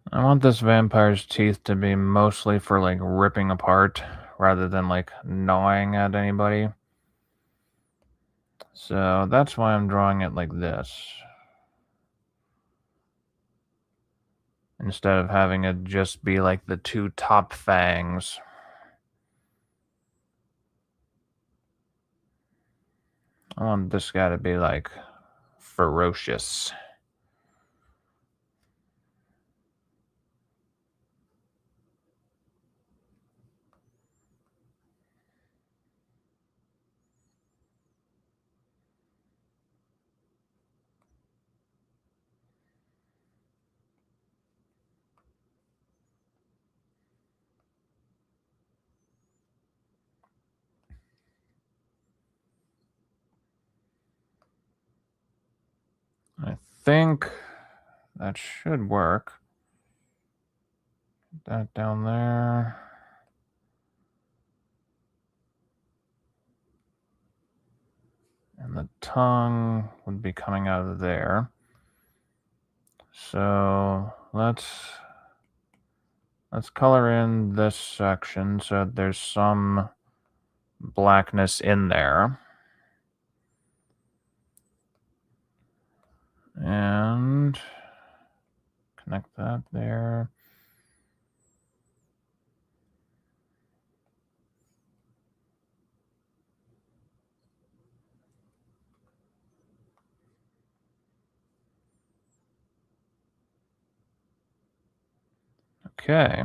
I want this vampire's teeth to be mostly for like ripping apart rather than like gnawing at anybody. So that's why I'm drawing it like this. Instead of having it just be like the two top fangs. I want this guy to be like ferocious. I think that should work. That down there. And the tongue would be coming out of there. So let's color in this section so there's some blackness in there. And connect that there. Okay.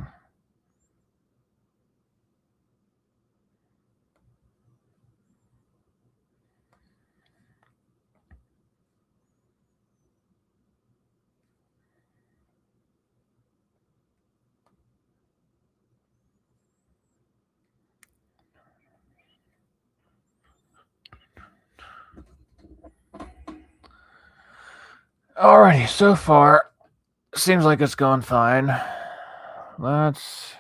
Alrighty, so far, seems like it's going fine. Let's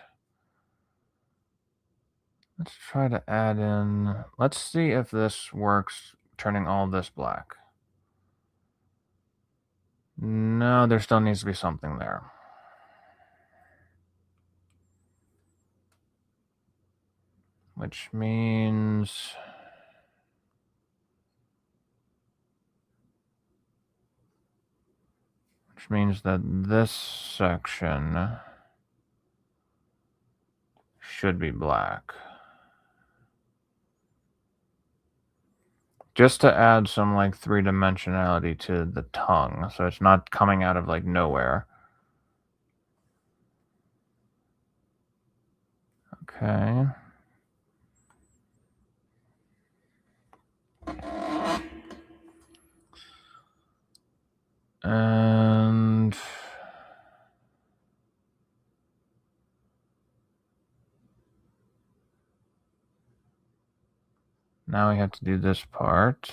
try to add in, let's see if this works, turning all this black. No, there still needs to be something there. Which means that this section should be black. Just to add some like three-dimensionality to the tongue, so it's not coming out of like nowhere. Okay. And now we have to do this part.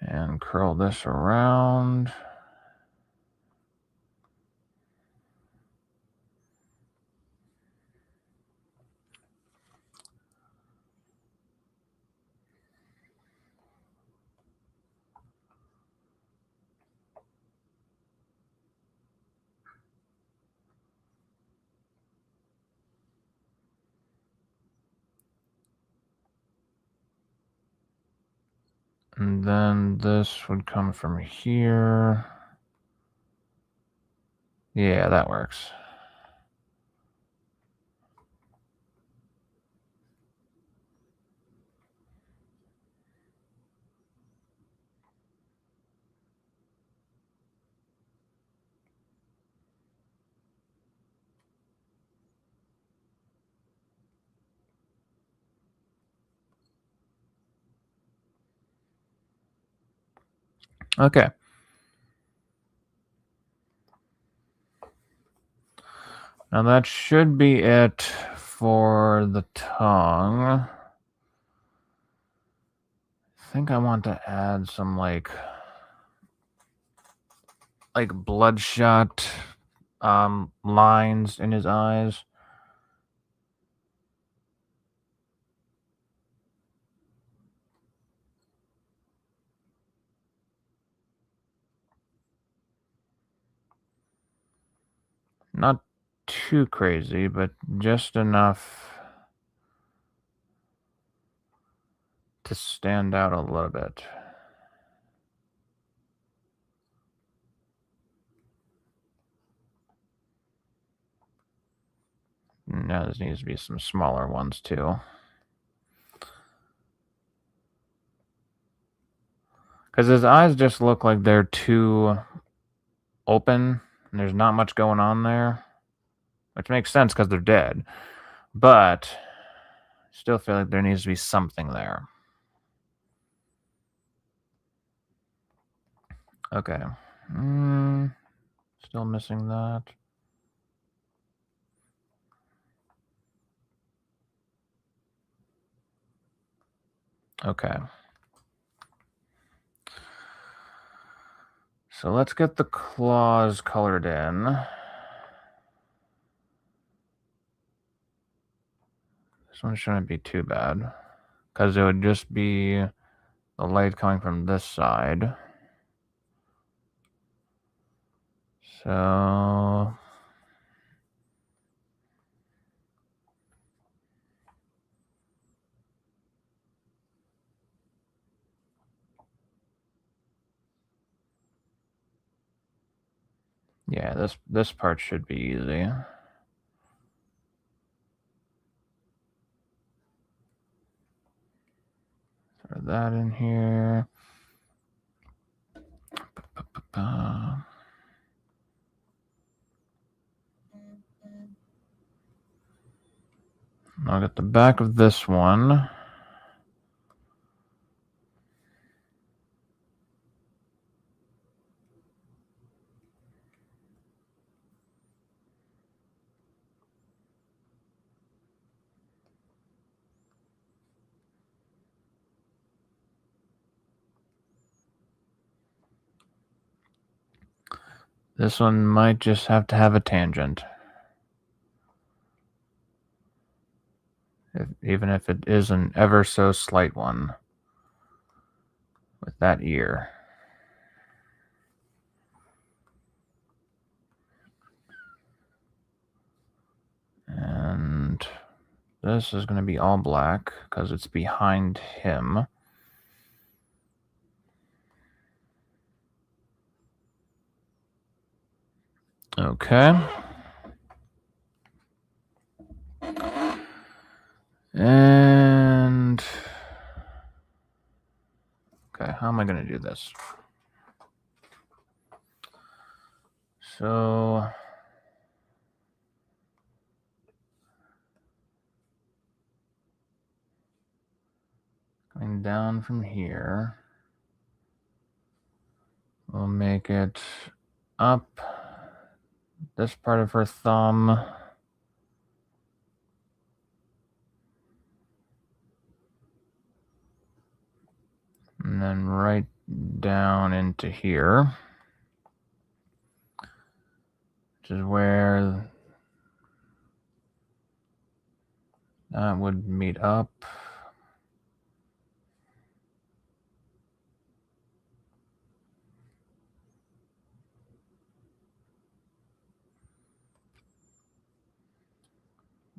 And curl this around. And then this would come from here. Yeah, that works. Okay. Now that should be it for the tongue. I think I want to add some like bloodshot lines in his eyes. Not too crazy, but just enough to stand out a little bit. Now there needs to be some smaller ones too. Because his eyes just look like they're too open, and there's not much going on there. Which makes sense because they're dead. But I still feel like there needs to be something there. Okay. Still missing that. Okay. So let's get the claws colored in. This one shouldn't be too bad, because it would just be the light coming from this side. So yeah, this part should be easy. Throw that in here. I'll get the back of this one. This one might just have to have a tangent. Even if it is an ever so slight one. With that ear. And this is going to be all black because it's behind him. Okay. And okay, how am I going to do this? So going down from here, we'll make it up this part of her thumb. And then right down into here, which is where that would meet up.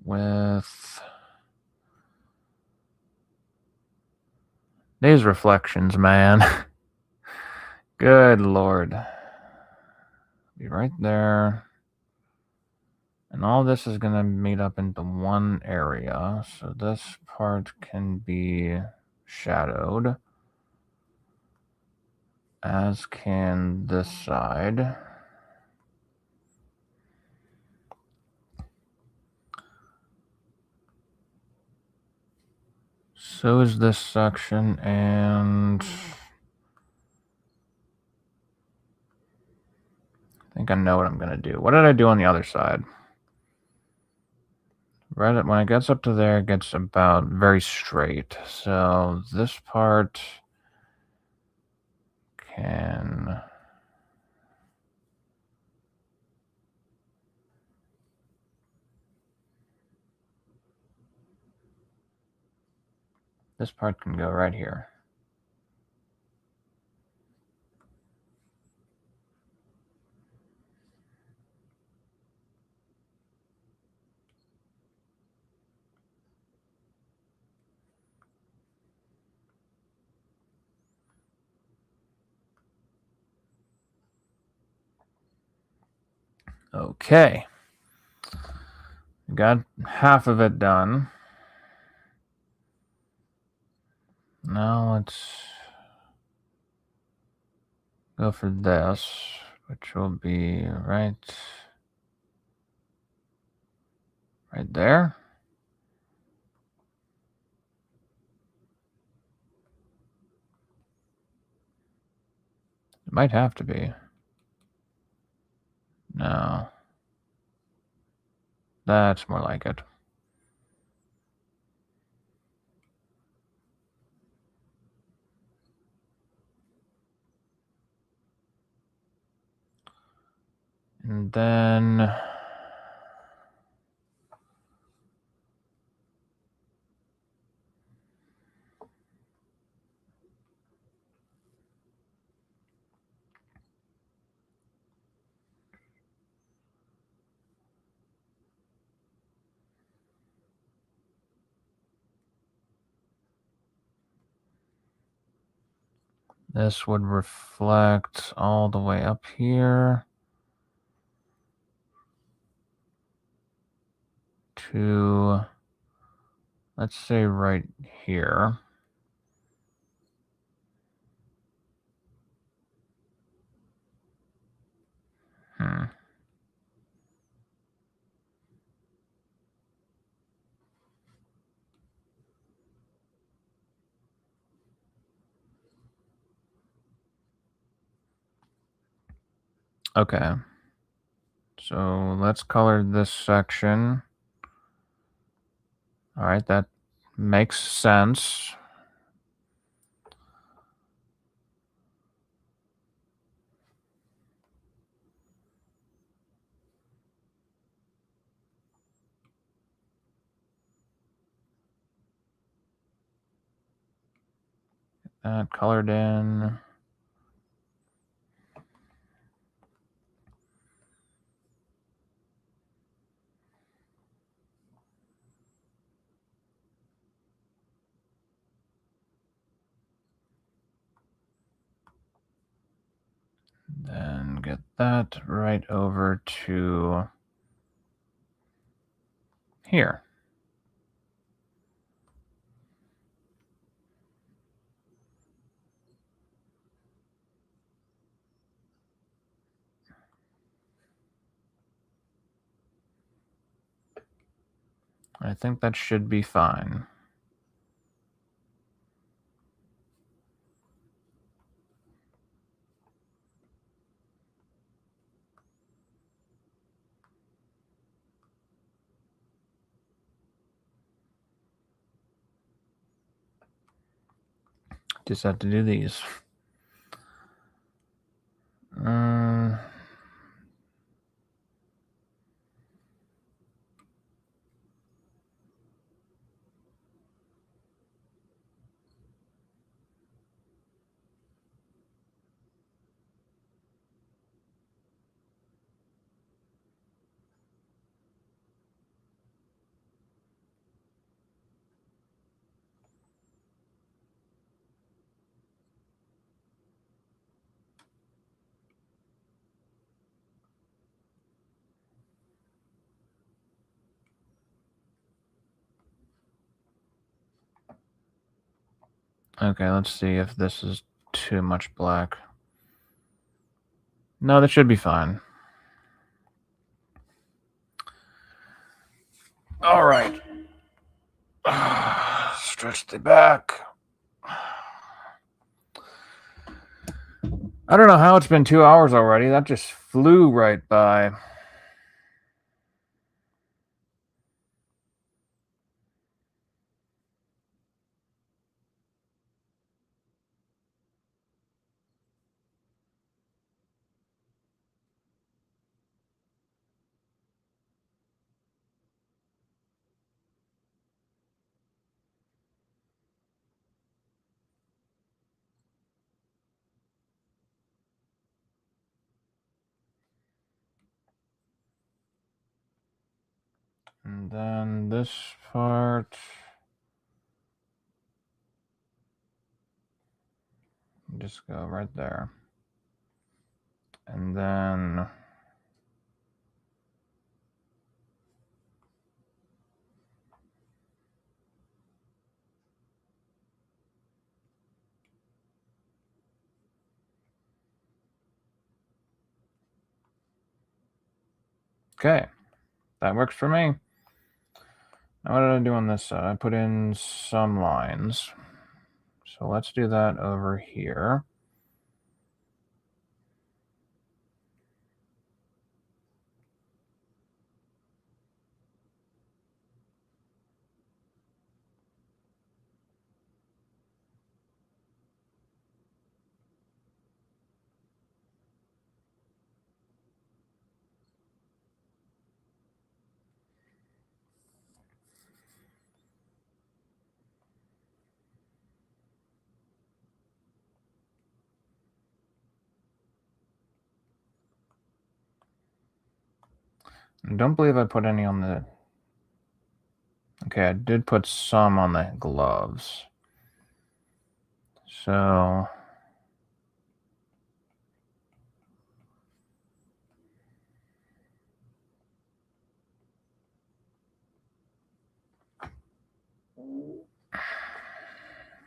With these reflections, man. Good Lord. Be right there. And all this is going to meet up into one area. So this part can be shadowed, as can this side. So is this section, and think I know what I'm going to do. What did I do on the other side? Right when it gets up to there, it gets about very straight. So this part can... This part can go right here. Okay. Got half of it done. Now let's go for this, which will be right there. It might have to be. No. That's more like it. And then this would reflect all the way up here to, let's say, right here. Okay. So let's color this section. All right, that makes sense. Get that colored in. Then get that right over to here. I think that should be fine. Just have to do these. Okay, let's see if this is too much black. No, that should be fine. All right. Stretch the back. I don't know how it's been 2 hours already. That just flew right by. And then this part, just go right there. And then okay, that works for me. Now what did I do on this side? I put in some lines. So let's do that over here. I don't believe I put any on the... Okay, I did put some on the gloves. So...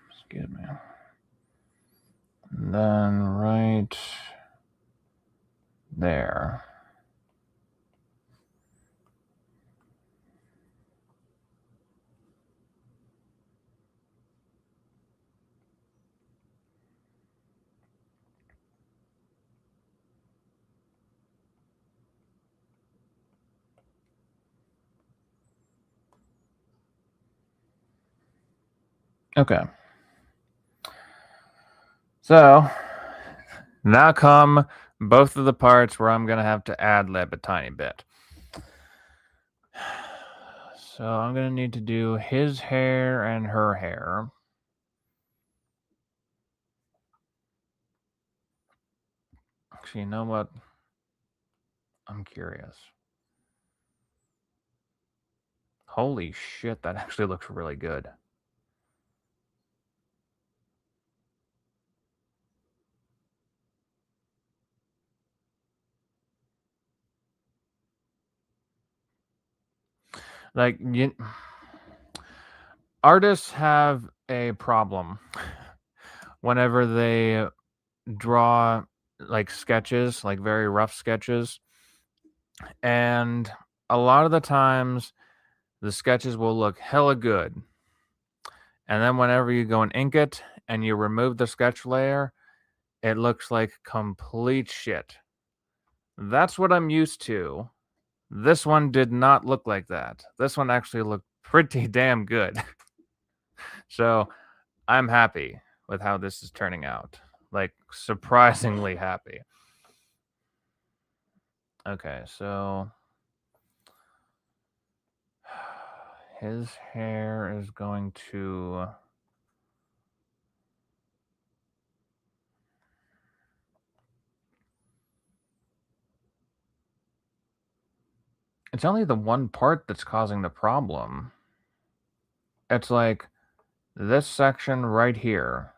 Excuse me. And then right there. Okay. So, now come both of the parts where I'm going to have to ad-lib a tiny bit. So I'm going to need to do his hair and her hair. Actually, you know what? I'm curious. Holy shit, that actually looks really good. Like, artists have a problem whenever they draw like sketches, like very rough sketches. And a lot of the times the sketches will look hella good. And then whenever you go and ink it and you remove the sketch layer, it looks like complete shit. That's what I'm used to. This one did not look like that. This one actually looked pretty damn good. So I'm happy with how this is turning out. Like, surprisingly happy. Okay, so his hair is going to... It's only the one part that's causing the problem. It's like this section right here.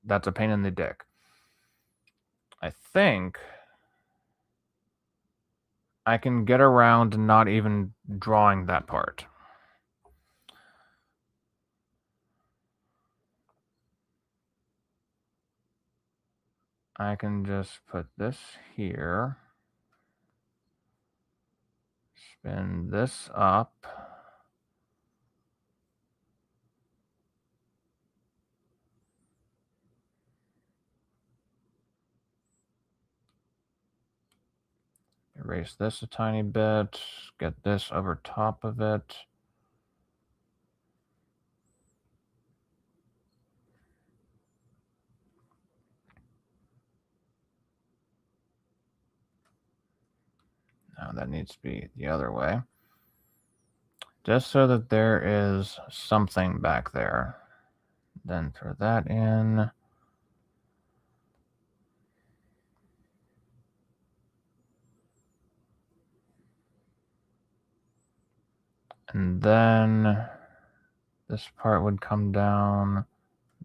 That's a pain in the dick. I think I can get around not even drawing that part. I can just put this here, spin this up, erase this a tiny bit, get this over top of it. Now that needs to be the other way. Just so that there is something back there. Then throw that in. And then this part would come down.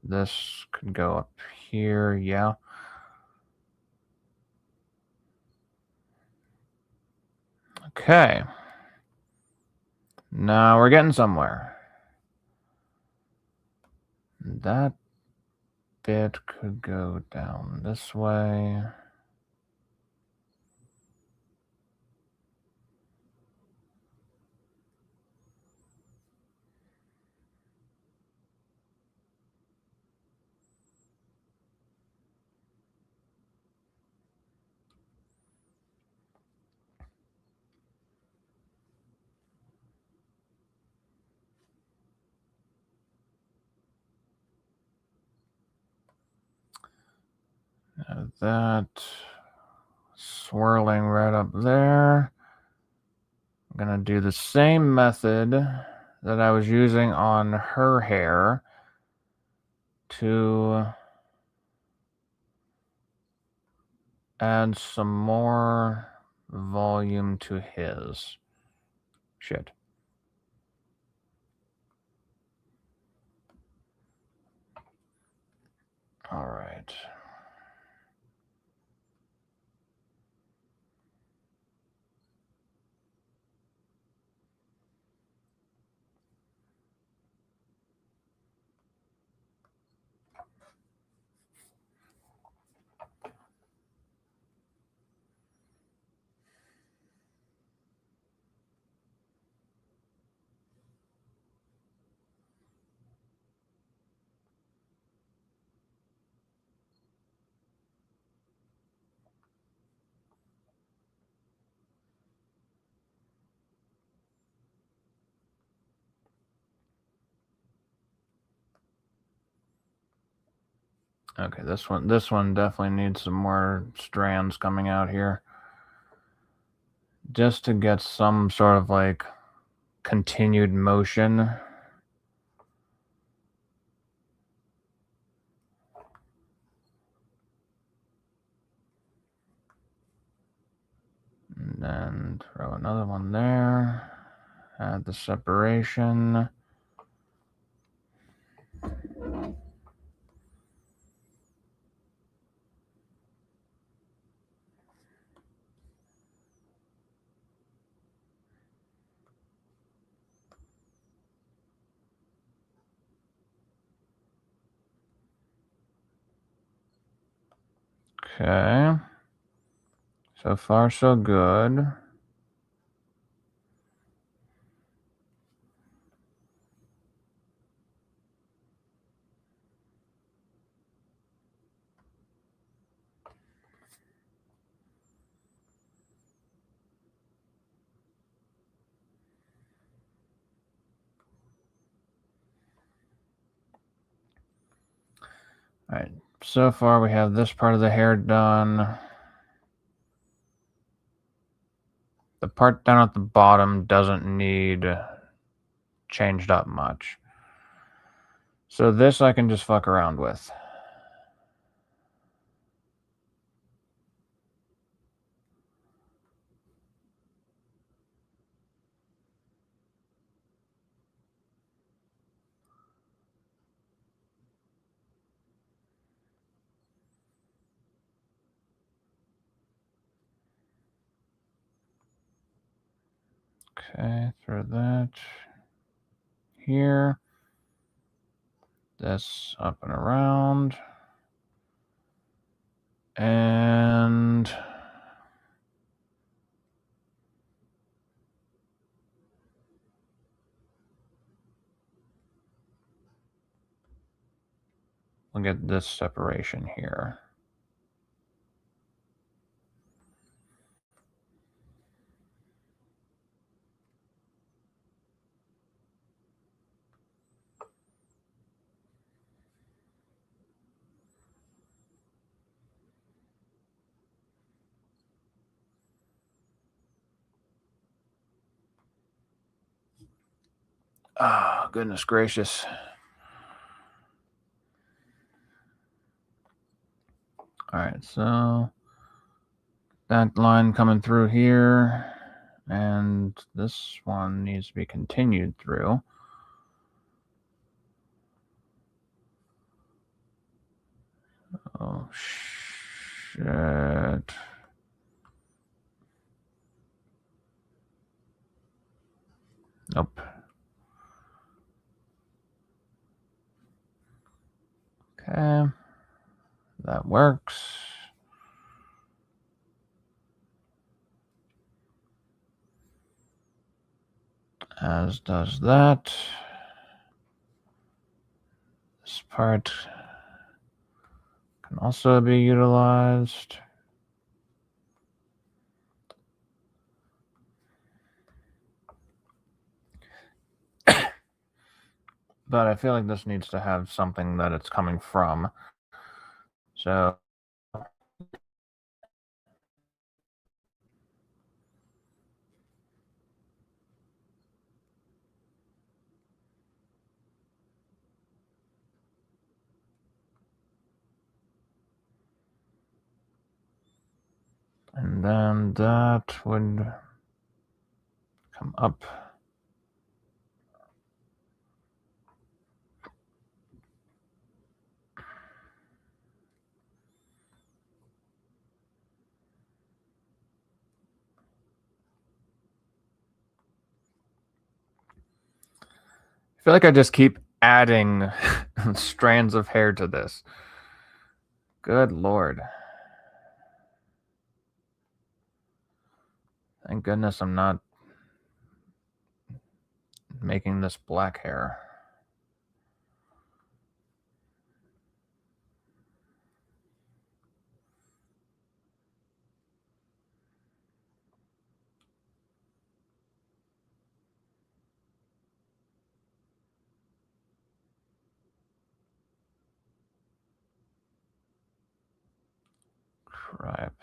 This could go up here, yeah. Okay. Now we're getting somewhere. That bit could go down this way. Now that swirling right up there. I'm going to do the same method that I was using on her hair to add some more volume to his. Shit. All right. Okay, this one definitely needs some more strands coming out here. Just to get some sort of like continued motion. And then throw another one there. Add the separation. Okay. So far, so good. All right. So far, we have this part of the hair done. The part down at the bottom doesn't need changed up much. So this I can just fuck around with. Okay, throw that here. This up and around. And we'll get this separation here. Oh, goodness gracious. All right, so that line coming through here, and this one needs to be continued through. Oh, shit. Nope. Okay. That works. As does that. This part can also be utilized. But I feel like this needs to have something that it's coming from. So and then that would come up. I feel like I just keep adding strands of hair to this. Good Lord. Thank goodness I'm not making this black hair. Crap.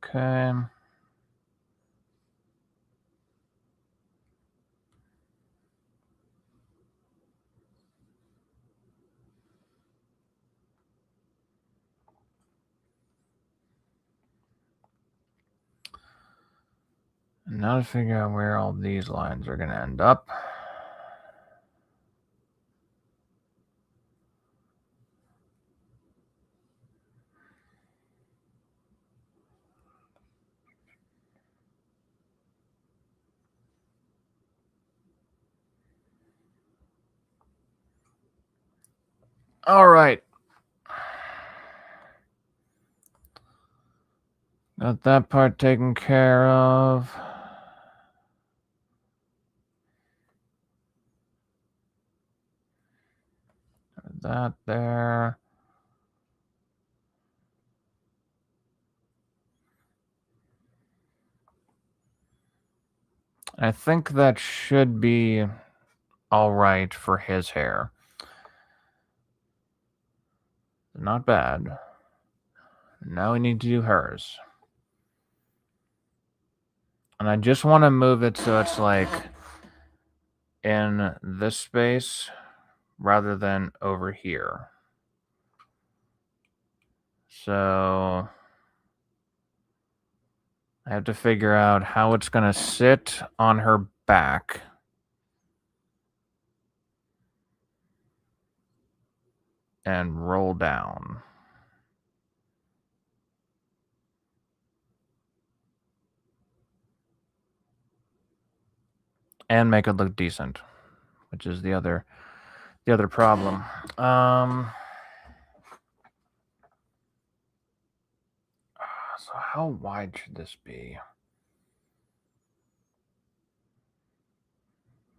Okay. And now to figure out where all these lines are going to end up. All right. Got that part taken care of. That there. I think that should be all right for his hair. Not bad. Now we need to do hers. And I just want to move it so it's like in this space rather than over here. So I have to figure out how it's going to sit on her back. And roll down. And make it look decent, which is the other problem. So how wide should this be?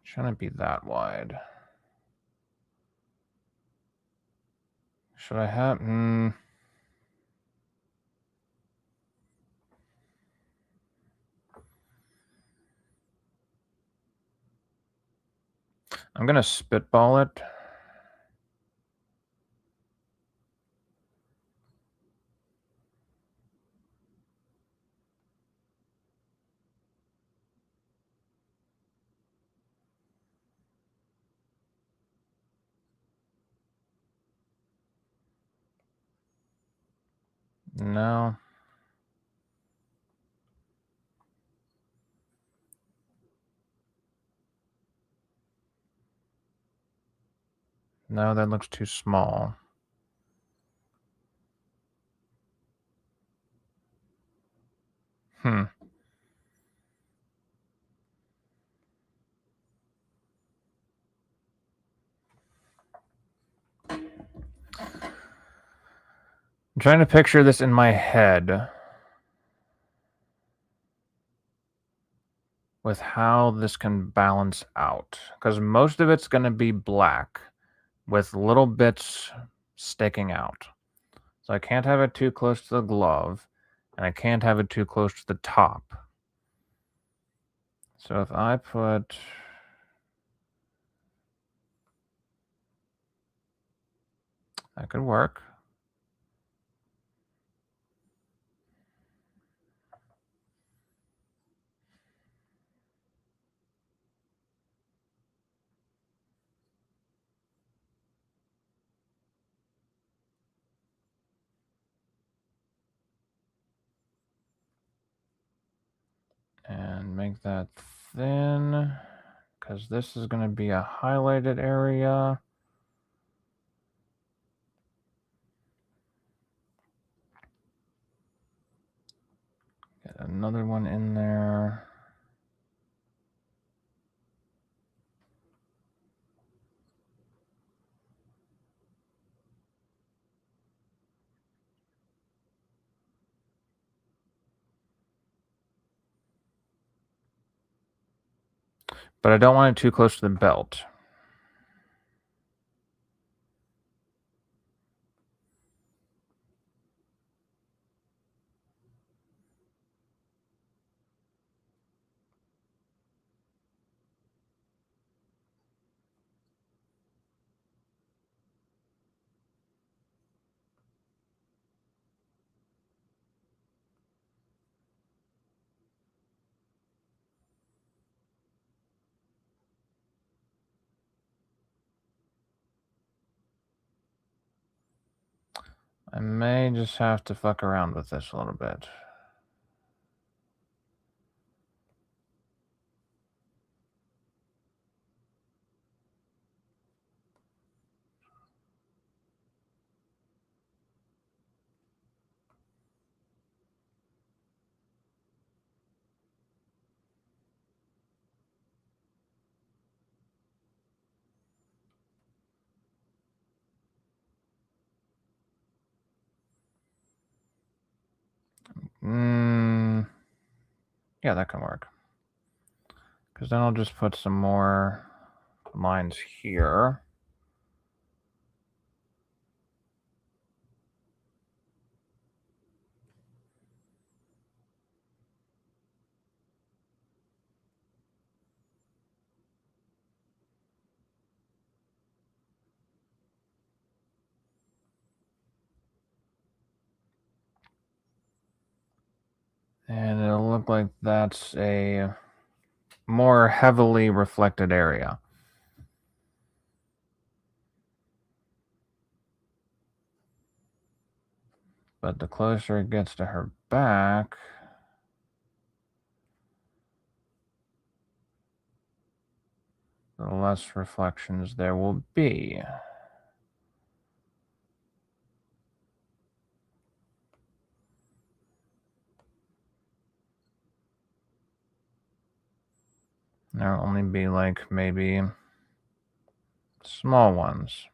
Shouldn't be that wide. Should I have? I'm going to spitball it. No. No, that looks too small. I'm trying to picture this in my head with how this can balance out. Because most of it's going to be black with little bits sticking out. So I can't have it too close to the glove, and I can't have it too close to the top. So if I put... That could work. And make that thin, because this is going to be a highlighted area. Get another one in there. But I don't want it too close to the belt. I may just have to fuck around with this a little bit. Yeah, that can work. Because then I'll just put some more lines here. And it'll look like that's a more heavily reflected area. But the closer it gets to her back, the less reflections there will be. There'll only be like maybe small ones.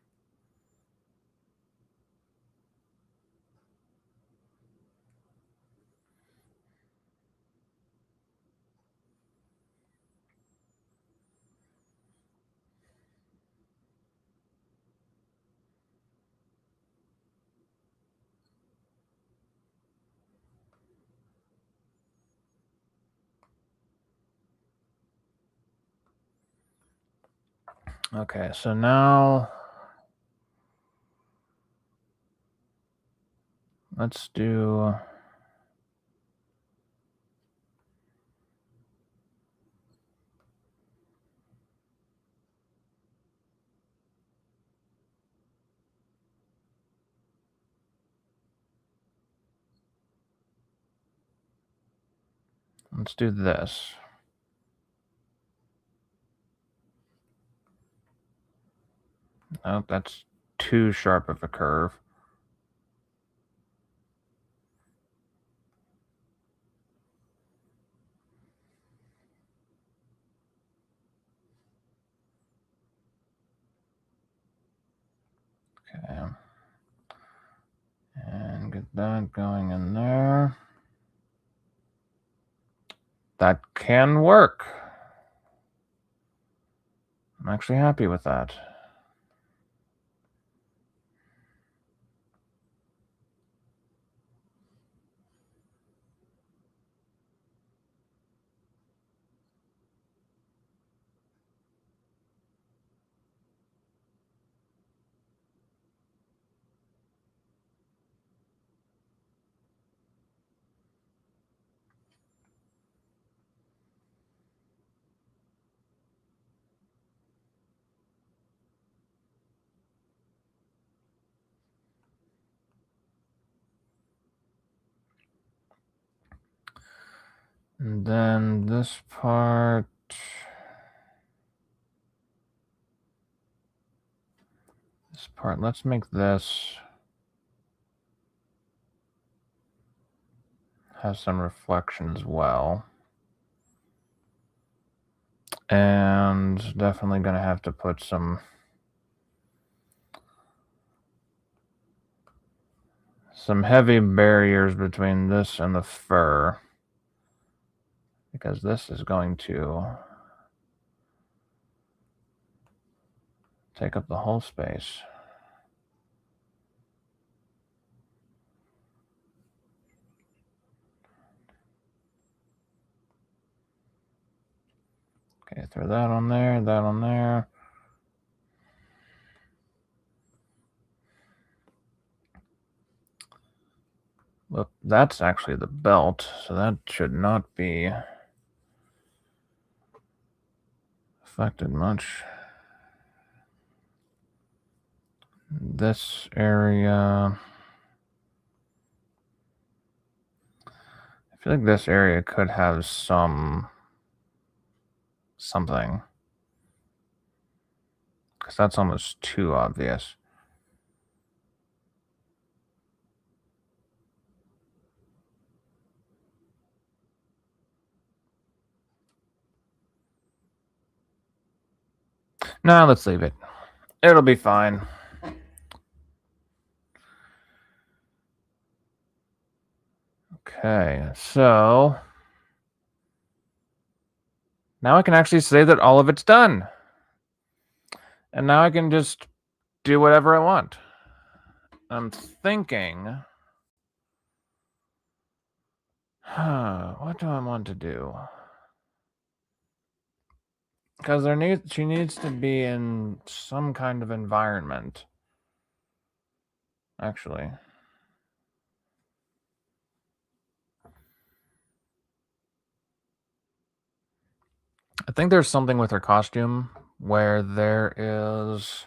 Okay, so now let's do... Let's do this. Oh, that's too sharp of a curve. Okay. And get that going in there. That can work. I'm actually happy with that. And then this part... let's make this have some reflection as well. And definitely going to have to put some heavy barriers between this and the fur, because this is going to take up the whole space. Okay, throw that on there, that on there. Look, that's actually the belt, so that should not be affected much. This area... I feel like this area could have something, because that's almost too obvious. No, let's leave it. It'll be fine. Okay, so now I can actually say that all of it's done. And now I can just do whatever I want. I'm thinking, what do I want to do? Because she needs to be in some kind of environment. Actually, I think there's something with her costume where there is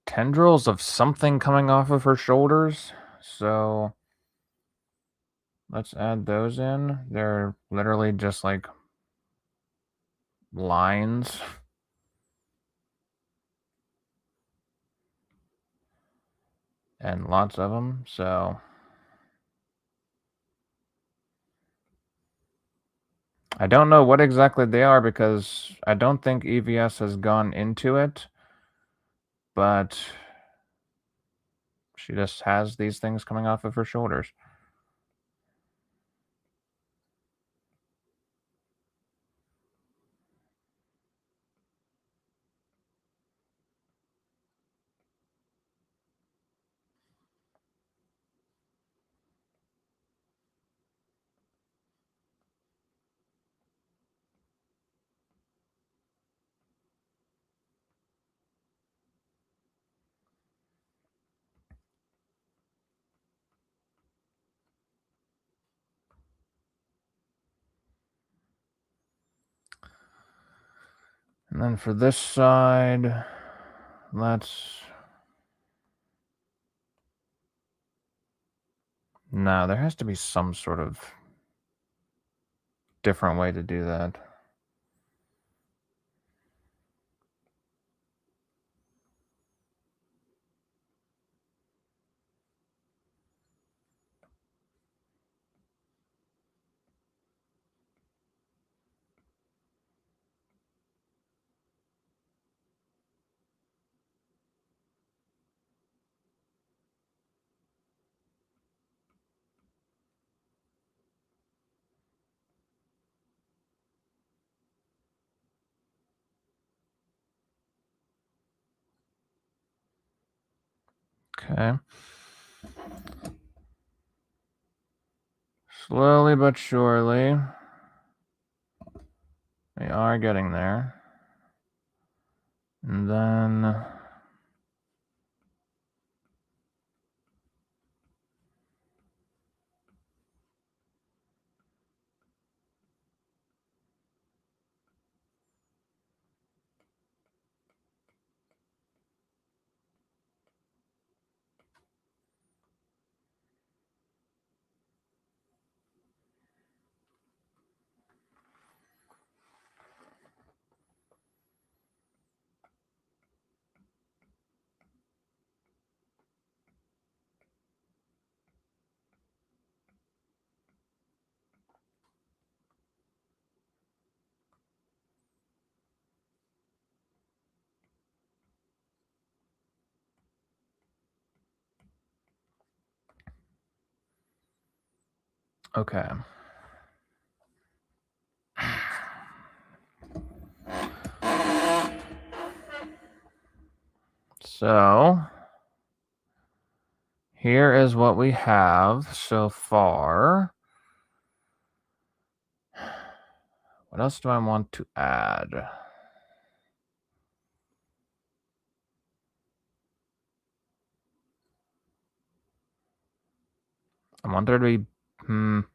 tendrils of something coming off of her shoulders. So let's add those in. They're literally just like lines. And lots of them, so I don't know what exactly they are, because I don't think EVS has gone into it, but she just has these things coming off of her shoulders. And then for this side, let's... No, there has to be some sort of different way to do that. Okay. Slowly but surely, we are getting there. And then... Okay. So, here is what we have so far. What else do I want to add? I want there to be... I'm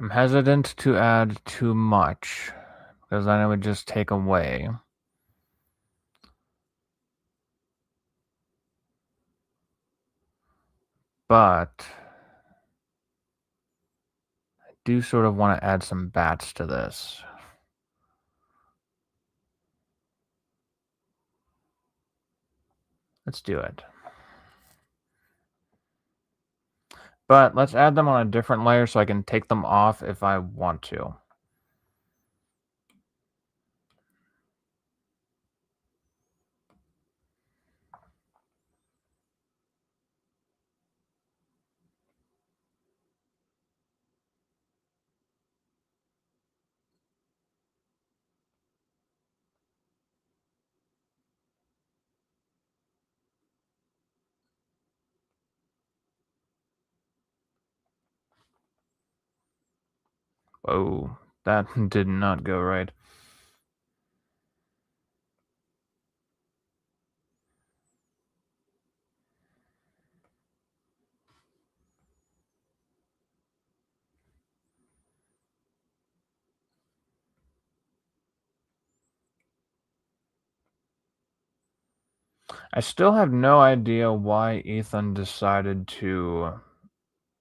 hesitant to add too much, because then it would just take away. But I do sort of want to add some bats to this. Let's do it. But let's add them on a different layer so I can take them off if I want to. Whoa, that did not go right. I still have no idea why Ethan decided to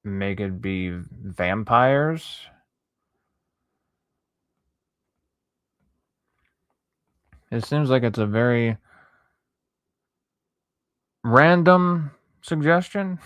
make it be vampires. It seems like it's a very random suggestion.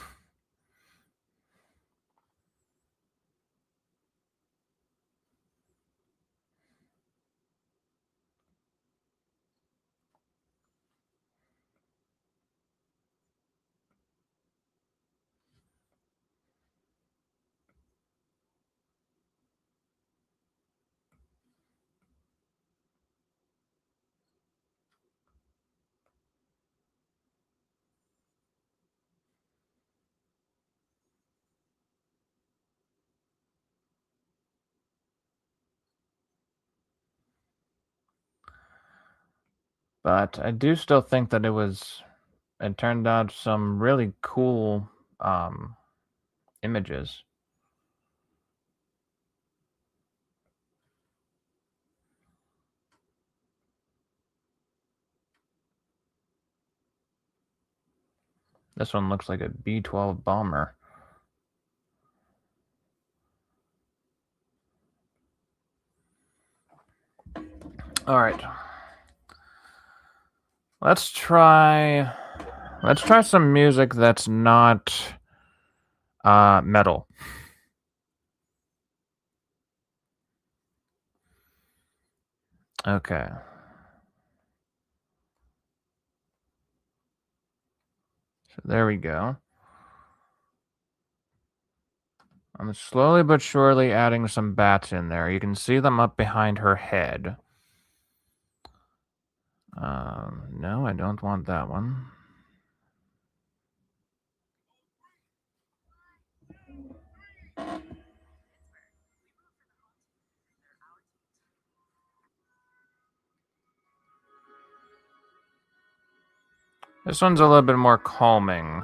But I do still think that it turned out some really cool images. This one looks like a B-12 bomber. All right. Let's try some music that's not metal. Okay. So there we go. I'm slowly but surely adding some bats in there. You can see them up behind her head. No, I don't want that one. This one's a little bit more calming.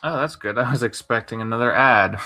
Oh, that's good. I was expecting another ad.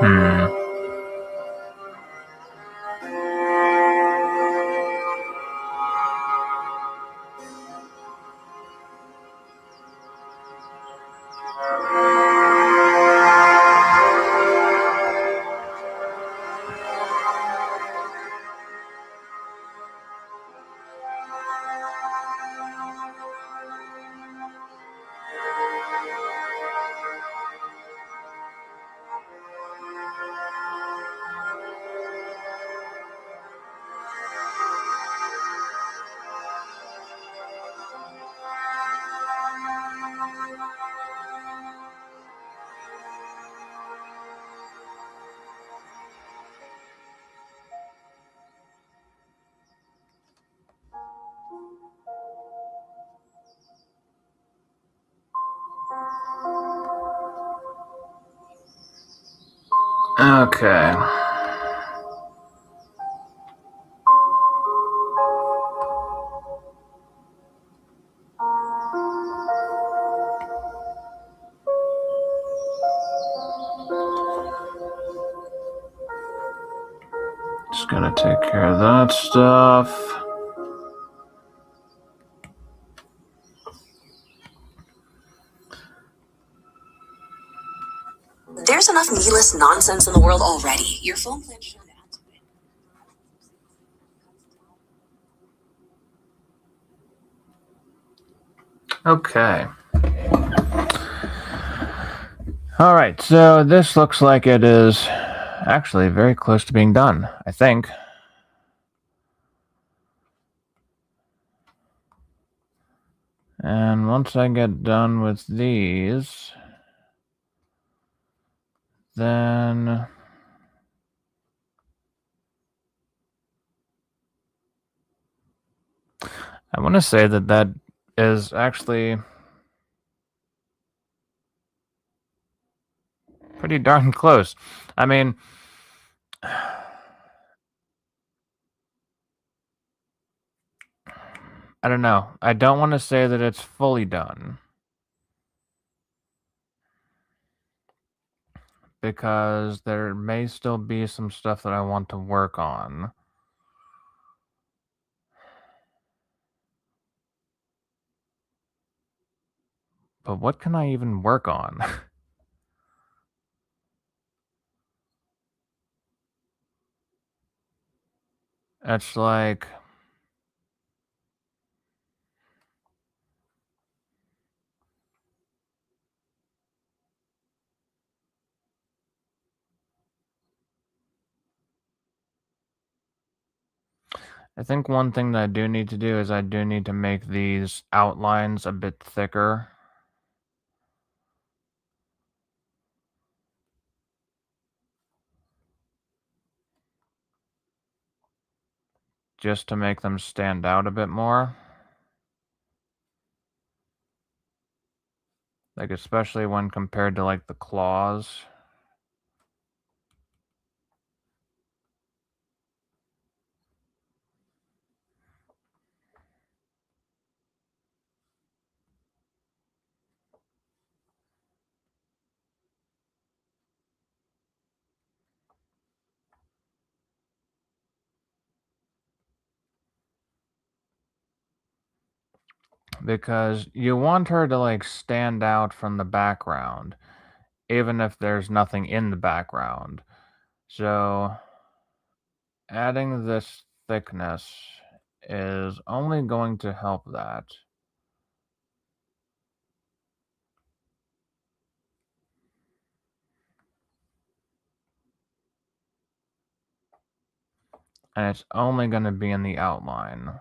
Hmm. Okay. Just gonna take care of that stuff. There's enough needless nonsense in the world already. Your phone plan should add to it. Okay. All right, so this looks like it is actually very close to being done, I think. And once I get done with these, then I want to say that is actually pretty darn close. I mean, I don't know. I don't want to say that it's fully done, because there may still be some stuff that I want to work on. But what can I even work on? It's like, I think one thing that I do need to do is I do need to make these outlines a bit thicker. Just to make them stand out a bit more. Like, especially when compared to, like, the claws. Because you want her to, like, stand out from the background, even if there's nothing in the background. So, adding this thickness is only going to help that. And it's only going to be in the outline.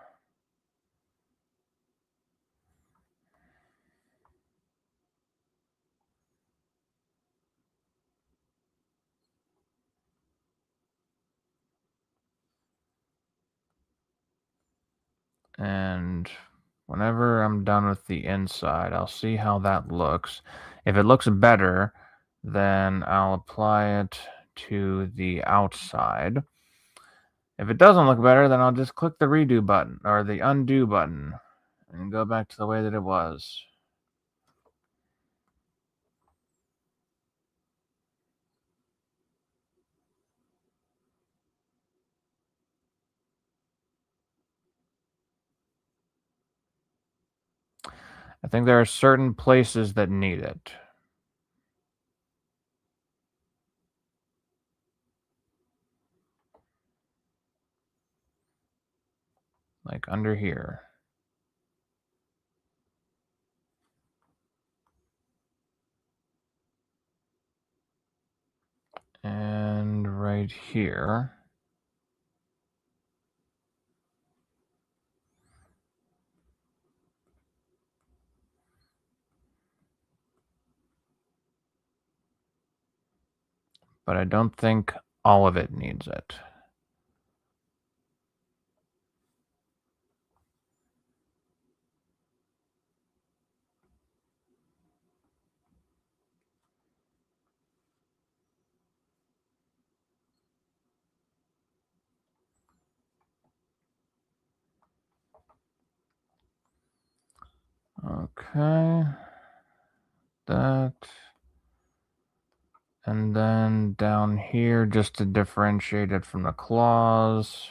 And whenever I'm done with the inside, I'll see how that looks. If it looks better, then I'll apply it to the outside. If it doesn't look better, then I'll just click the redo button or the undo button and go back to the way that it was. I think there are certain places that need it. Like under here. And right here. But I don't think all of it needs it. Okay. That. And then down here, just to differentiate it from the claws.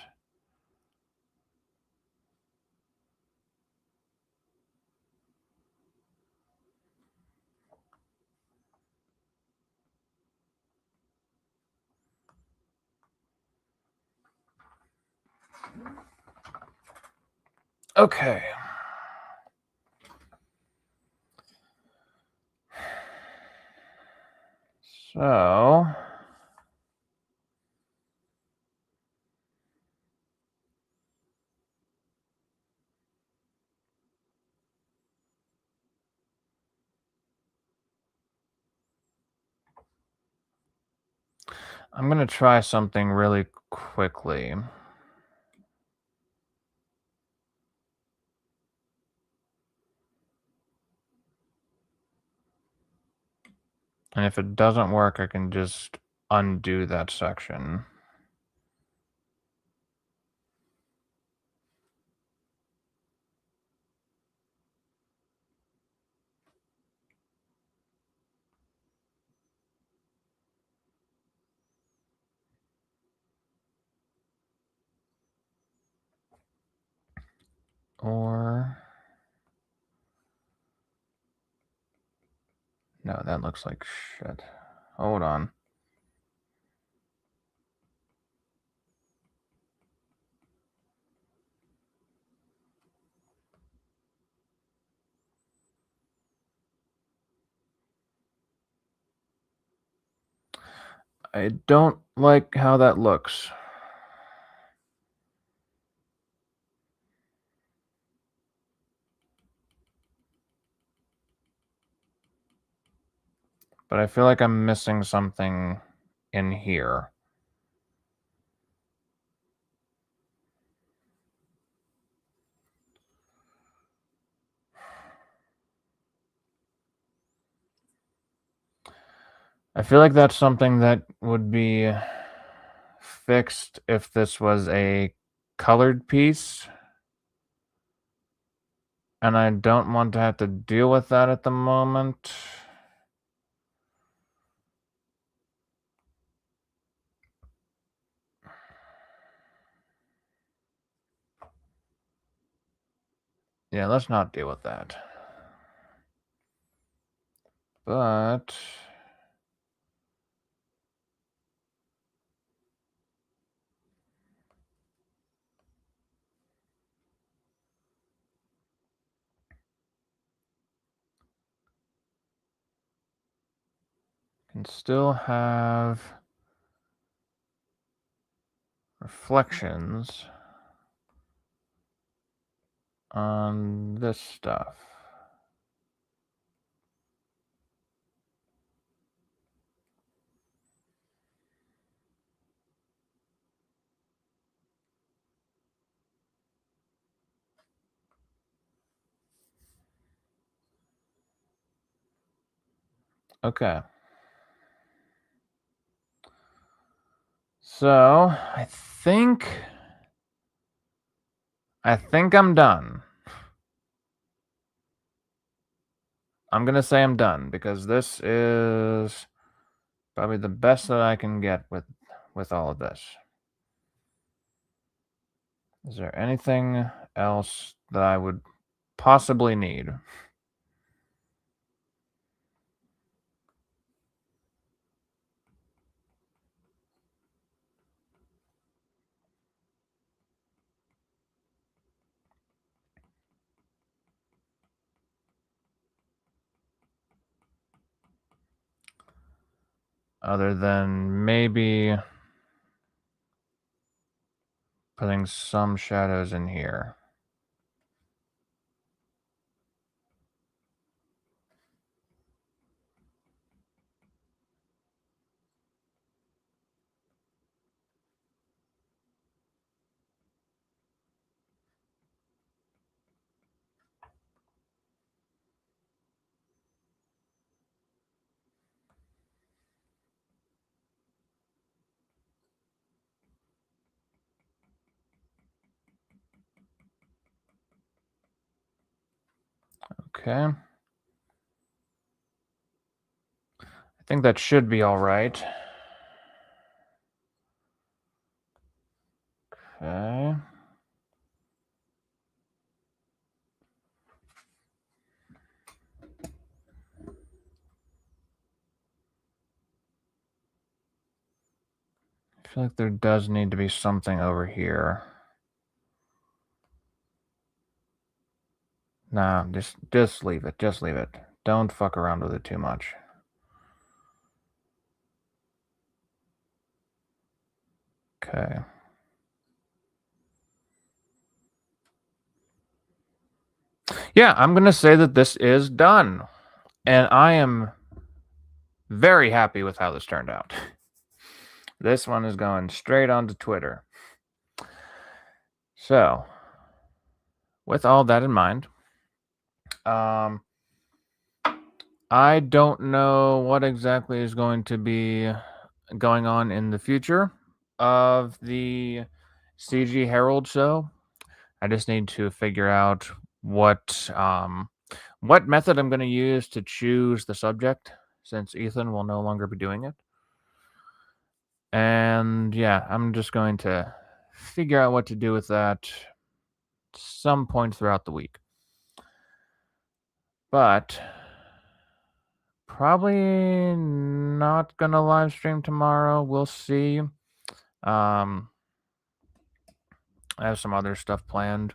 Okay. So I'm going to try something really quickly. And if it doesn't work, I can just undo that section. Or... no, that looks like shit. Hold on. I don't like how that looks. But I feel like I'm missing something in here. I feel like that's something that would be fixed if this was a colored piece. And I don't want to have to deal with that at the moment. Yeah, let's not deal with that. But... can still have reflections on this stuff. Okay. So, I think I'm done. I'm going to say I'm done because this is probably the best that I can get with all of this. Is there anything else that I would possibly need? Other than maybe putting some shadows in here. Okay. I think that should be all right. Okay. I feel like there does need to be something over here. Nah, just leave it. Just leave it. Don't fuck around with it too much. Okay. Yeah, I'm going to say that this is done. And I am very happy with how this turned out. This one is going straight onto Twitter. So, with all that in mind, I don't know what exactly is going to be going on in the future of the CG Herald show. I just need to figure out what method I'm going to use to choose the subject, since Ethan will no longer be doing it. And yeah, I'm just going to figure out what to do with that some point throughout the week. But probably not gonna live stream tomorrow. We'll see. I have some other stuff planned,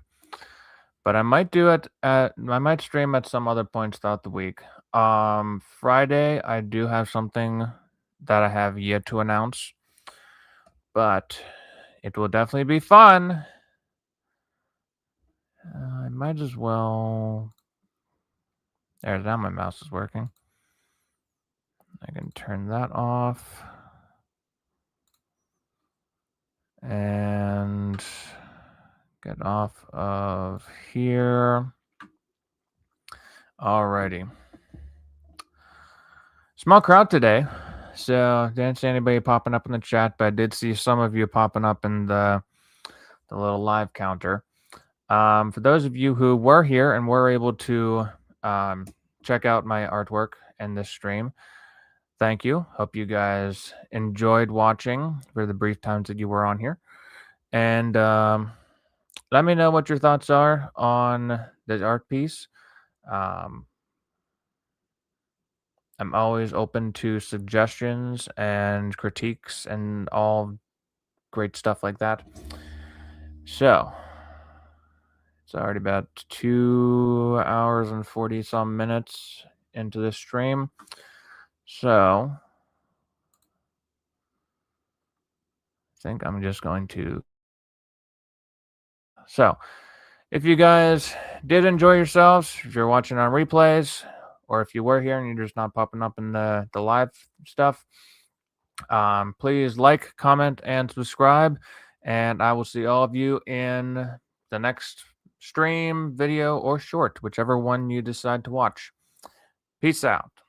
but I might do it I might stream at some other points throughout the week. Friday I do have something that I have yet to announce, but it will definitely be fun. I might as well. There, now my mouse is working. I can turn that off. And get off of here. Alrighty. Small crowd today. So didn't see anybody popping up in the chat, but I did see some of you popping up in the little live counter. For those of you who were here and were able to check out my artwork in this stream, thank you. Hope you guys enjoyed watching for the brief times that you were on here. And let me know what your thoughts are on this art piece. I'm always open to suggestions and critiques and all great stuff like that. So, it's already about 2 hours and 40 some minutes into this stream. So, I think I'm just going to. So, if you guys did enjoy yourselves, if you're watching on replays, or if you were here and you're just not popping up in the live stuff, please like, comment, and subscribe. And I will see all of you in the next stream, video, or short, whichever one you decide to watch. Peace out.